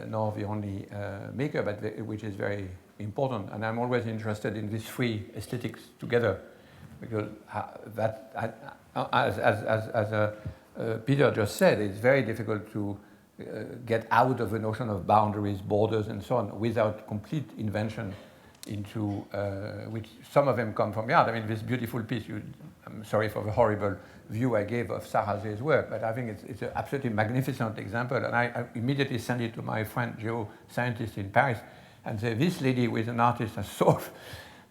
nor the only maker, but which is very important. And I'm always interested in these three aesthetics together, because as Peter just said, it's very difficult to get out of the notion of boundaries, borders, and so on without complete invention into which some of them come from the art. I mean, this beautiful piece, I'm sorry for the horrible view I gave of Sarrazé's work, but I think it's an absolutely magnificent example, and I immediately sent it to my friend geoscientist in Paris and say, this lady with an artist has solved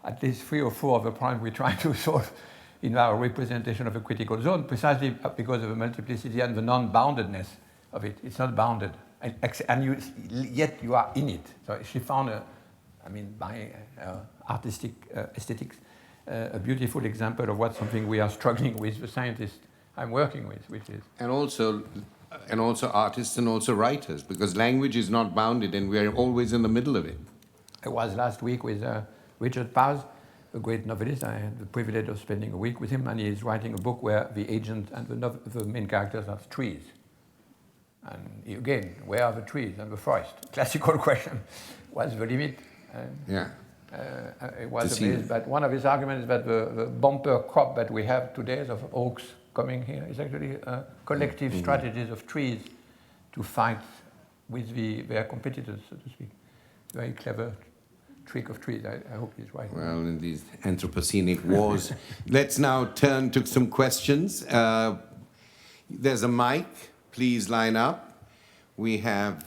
at least 3 or 4 of the problems we try to solve in our representation of a critical zone, precisely because of the multiplicity and the non-boundedness of it. It's not bounded, and yet you are in it. So she found by artistic aesthetics, a beautiful example of what something we are struggling with, the scientists I'm working with, which is... And also artists and also writers, because language is not bounded and we are always in the middle of it. I was last week with Richard Paz, a great novelist. I had the privilege of spending a week with him, and he is writing a book where the agent and the main characters are trees. And again, where are the trees and the forest? Classical question. What's the limit? It was amazing, but one of his arguments is that the bumper crop that we have today of oaks coming here is actually collective strategies of trees to fight with their competitors, so to speak. Very clever trick of trees. I hope he's right. Well, in these Anthropocenic wars. Let's now turn to some questions. There's a mic. Please line up. We have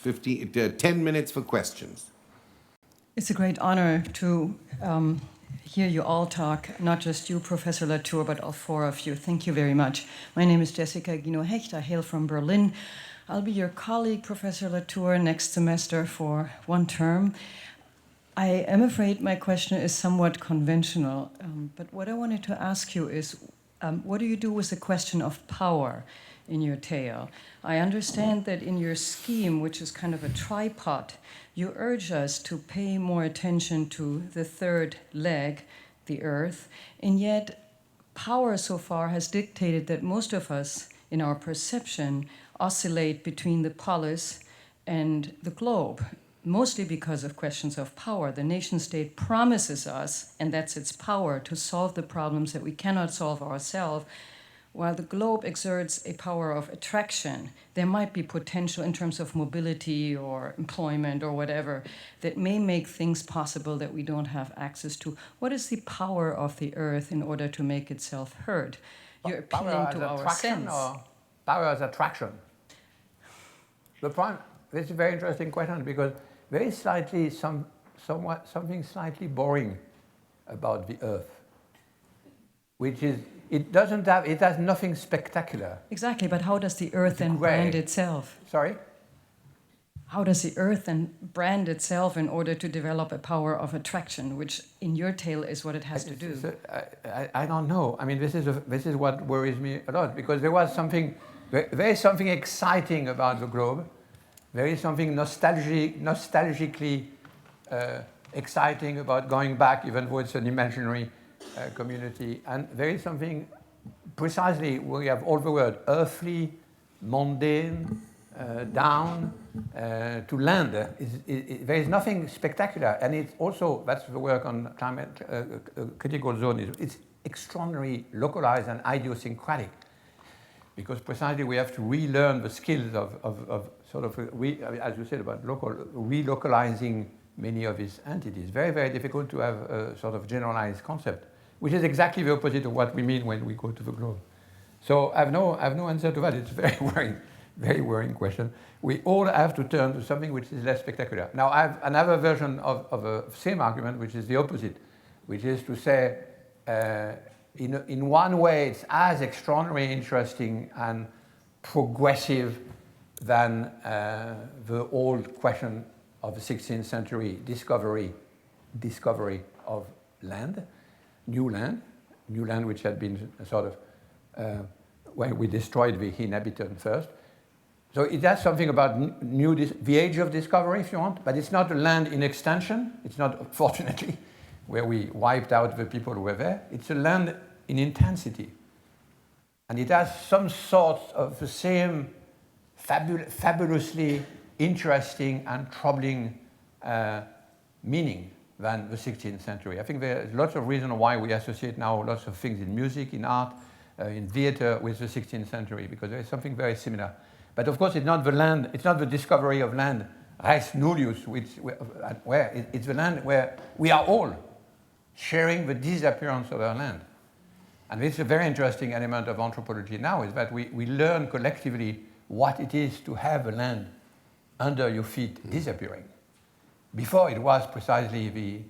10 minutes for questions. It's a great honor to hear you all talk, not just you, Professor Latour, but all four of you. Thank you very much. My name is Jessica Guino-Hecht. I hail from Berlin. I'll be your colleague, Professor Latour, next semester for one term. I am afraid my question is somewhat conventional, but what I wanted to ask you is, what do you do with the question of power in your tale? I understand that in your scheme, which is kind of a tripod, you urge us to pay more attention to the third leg, the earth, and yet power so far has dictated that most of us, in our perception, oscillate between the polis and the globe, mostly because of questions of power. The nation-state promises us, and that's its power, to solve the problems that we cannot solve ourselves, while the globe exerts a power of attraction. There might be potential in terms of mobility or employment or whatever that may make things possible that we don't have access to. What is the power of the earth in order to make itself heard? You're appealing to our sense. Or power as attraction? The point, this is a very interesting question because very slightly, something slightly boring about the earth, which is, it has nothing spectacular. Exactly, but how does the earth then brand itself? Sorry? How does the earth then brand itself in order to develop a power of attraction, which in your tale is what it has to do? I don't know. I mean, this is what worries me a lot, because there is something exciting about the globe. There is something nostalgically exciting about going back, even though it's an imaginary community. And there is something precisely where you have all the word earthly, mundane, down to land. There is nothing spectacular. And it's also, that's the work on climate critical zone, it's extraordinarily localized and idiosyncratic. Because precisely we have to relearn the skills of sort of, as you said, about relocalizing many of these entities. Very, very difficult to have a sort of generalized concept, which is exactly the opposite of what we mean when we go to the globe. So I have no answer to that. It's a very worrying question. We all have to turn to something which is less spectacular. Now, I have another version of the same argument, which is the opposite, which is to say, in one way, it's as extraordinarily interesting and progressive than the old question of the 16th century discovery of land, new land which had been sort of, when we destroyed the inhabitant first. So it has something about the age of discovery, if you want, but it's not a land in extension. It's not, fortunately, where we wiped out the people who were there. It's a land in intensity. And it has some sort of the same fabulously interesting and troubling meaning than the 16th century. I think there's lots of reasons why we associate now lots of things in music, in art, in theater with the 16th century, because there is something very similar. But of course, it's not the land, it's not the discovery of land, res nullius, where it's the land where we are all sharing the disappearance of our land. And this is a very interesting element of anthropology now, is that we learn collectively what it is to have a land under your feet disappearing. Before, it was precisely the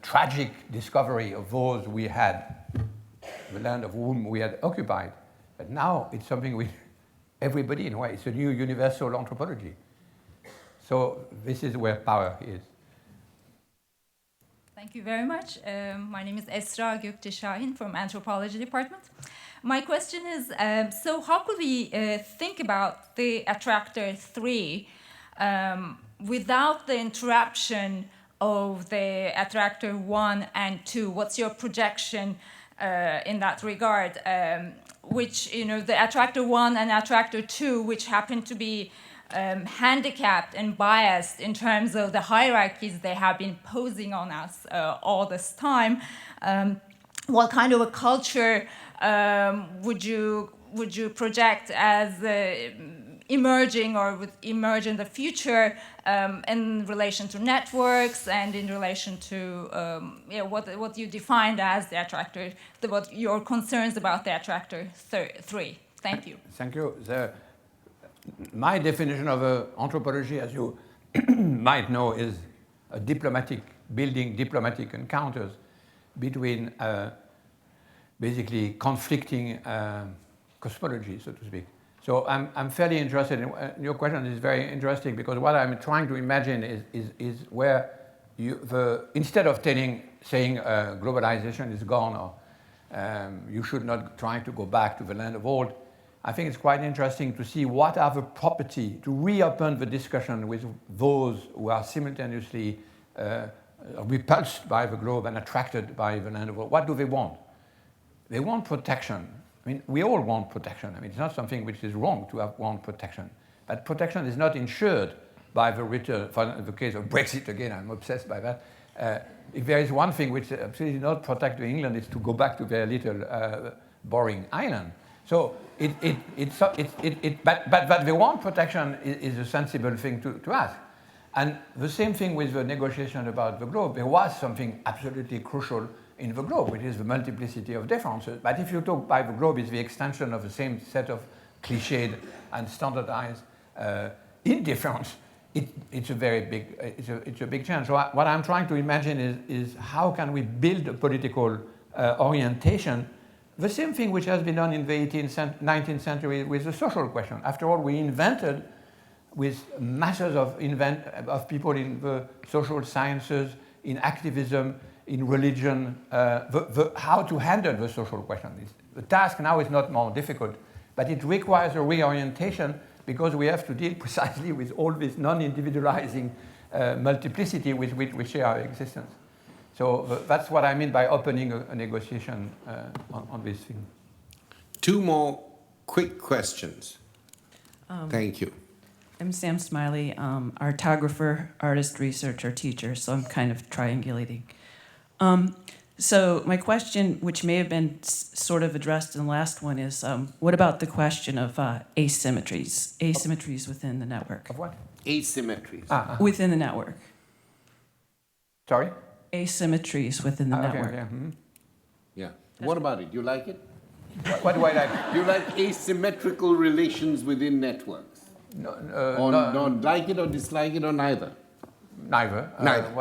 tragic discovery of those we had, the land of whom we had occupied. But now it's something everybody, in a way, it's a new universal anthropology. So this is where power is. Thank you very much. My name is Esra Gökçe Şahin from Anthropology Department. My question is, so how could we think about the attractor 3 without the interruption of the attractor 1 and 2? What's your projection in that regard? Which, the attractor 1 and attractor 2, which happen to be handicapped and biased in terms of the hierarchies they have been posing on us all this time. what kind of a culture would you project as emerging or would emerge in the future in relation to networks and in relation to what you defined as the attractor, what your concerns about the attractor 3. Thank you. Thank you. My definition of anthropology, as you might know, is building diplomatic encounters between basically conflicting cosmologies, so to speak. So I'm fairly interested in your question is very interesting, because what I'm trying to imagine is where instead of saying globalization is gone, or you should not try to go back to the land of old, I think it's quite interesting to see what are the property to reopen the discussion with those who are simultaneously repulsed by the globe and attracted by the land of old. What do they want? They want protection. I mean, we all want protection. I mean, it's not something which is wrong to want protection. But protection is not insured by the return. For the case of Brexit, again, I'm obsessed by that. If there is one thing which absolutely not protect England, is to go back to their little boring island. So but they want protection is a sensible thing to ask. And the same thing with the negotiation about the globe. There was something absolutely crucial in the globe, which is the multiplicity of differences. But if you talk by the globe, it's the extension of the same set of cliched and standardized indifference. It's a very big, it's a big change. So what I'm trying to imagine is how can we build a political orientation, the same thing which has been done in the 19th century with the social question. After all, we invented with masses of people in the social sciences, in activism, in religion, how to handle the social question. The task now is not more difficult, but it requires a reorientation, because we have to deal precisely with all this non-individualizing multiplicity with which we share our existence. So that's what I mean by opening a negotiation on this thing. 2 more quick questions. Thank you. I'm Sam Smiley, artographer, artist, researcher, teacher, so I'm kind of triangulating. So my question, which may have been sort of addressed in the last one, is what about the question of asymmetries within the network? Of what? Asymmetries. Within the network. Sorry? Asymmetries within the network. Okay, yeah. Mm-hmm. Yeah. What about it? You like it? What do I like? You like asymmetrical relations within networks? Not like it or dislike it, or neither? Neither. Neither.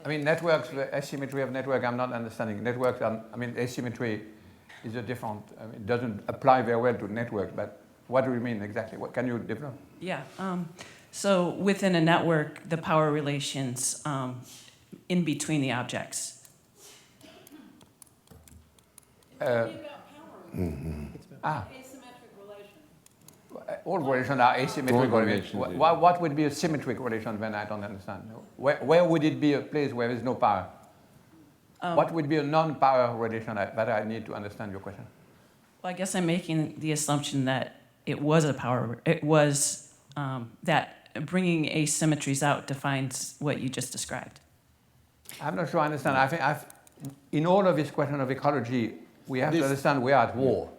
I mean, networks, the asymmetry of network, I'm not understanding. Networks, asymmetry is a different, it doesn't apply very well to networks, but what do you mean exactly? What can you develop? Yeah. So within a network, the power relations in between the objects. All relations are asymmetric relations. What would be a symmetric relation then? I don't understand. Where would it be a place where there is no power? What would be a non-power relation? That I need to understand your question. Well, I guess I'm making the assumption that it was a power. It was that bringing asymmetries out defines what you just described. I'm not sure I understand. I think in all of this question of ecology, we have to understand we are at war.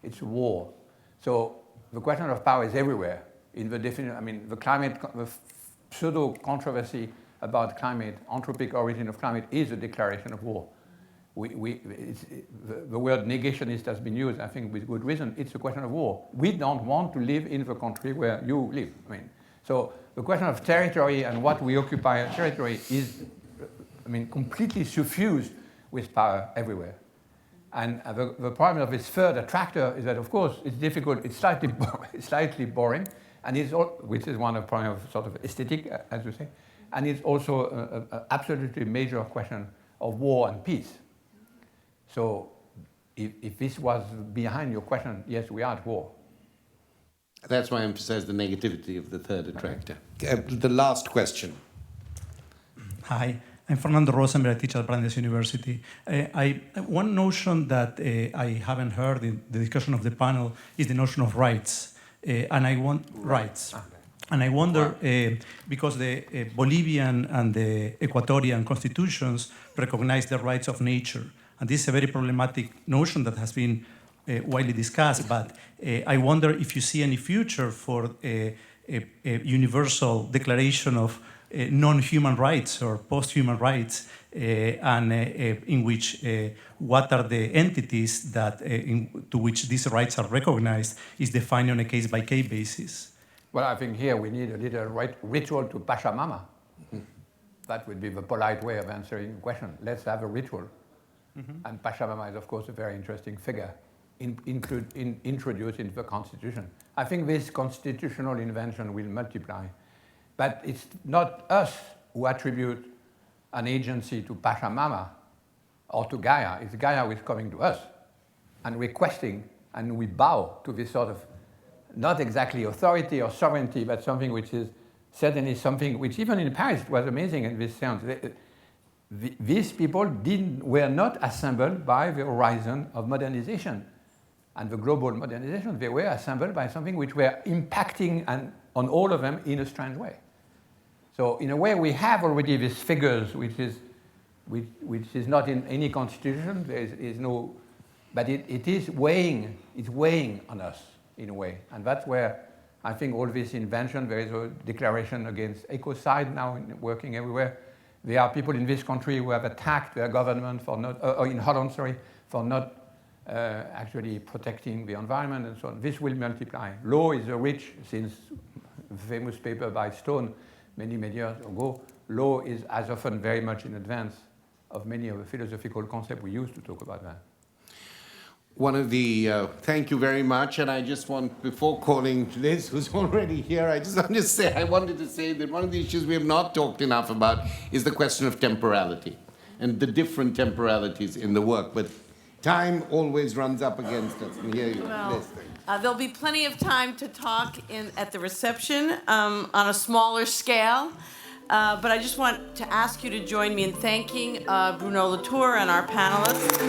It's war. So the question of power is everywhere. In the definition, the climate, the pseudo controversy about climate, anthropic origin of climate, is a declaration of war. The word negationist has been used, I think, with good reason. It's a question of war. We don't want to live in the country where you live. So the question of territory and what we occupy as territory is, completely suffused with power everywhere. And the problem of this third attractor is that, of course, it's difficult. It's slightly boring, and which is one of problem of sort of aesthetic, as you say. And it's also an absolutely major question of war and peace. So if this was behind your question, yes, we are at war. That's why I emphasize the negativity of the third attractor. The last question. Hi, I'm Fernando Rothenberg. I teach at Brandeis University. One notion that I haven't heard in the discussion of the panel is the notion of rights. And I wonder, because the Bolivian and the Ecuadorian constitutions recognize the rights of nature, And this is a very problematic notion that has been widely discussed, but I wonder if you see any future for a universal declaration of non-human rights or post-human rights, and in which what are the entities that to which these rights are recognized is defined on a case-by-case basis. Well, I think here we need a little ritual to Pachamama. That would be the polite way of answering the question. Let's have a ritual. Mm-hmm. And Pachamama is, of course, a very interesting figure introduced into the Constitution. I think this constitutional invention will multiply. But it's not us who attribute an agency to Pachamama or to Gaia. It's Gaia who is coming to us and requesting, and we bow to this sort of, not exactly authority or sovereignty, but something which is certainly something which even in Paris was amazing in this sense. These people were not assembled by the horizon of modernization and the global modernization. They were assembled by something which were impacting on all of them in a strange way. So in a way, we have already these figures, which is not in any constitution. There is no, but it is weighing. It's weighing on us in a way, and that's where I think all this invention. There is a declaration against ecocide now working everywhere. There are people in this country who have attacked their government for not, or in Holland, sorry, for not actually protecting the environment and so on. This will multiply. Law is rich, since a famous paper by Stone many years ago. Law is as often very much in advance of many of the philosophical concepts we use to talk about that. One of the, thank you very much, and I just want, before calling Liz, who's already here, I wanted to say that one of the issues we have not talked enough about is the question of temporality and the different temporalities in the work, but time always runs up against us. And here you well, Liz. There'll be plenty of time to talk at the reception on a smaller scale. But I just want to ask you to join me in thanking Bruno Latour and our panelists.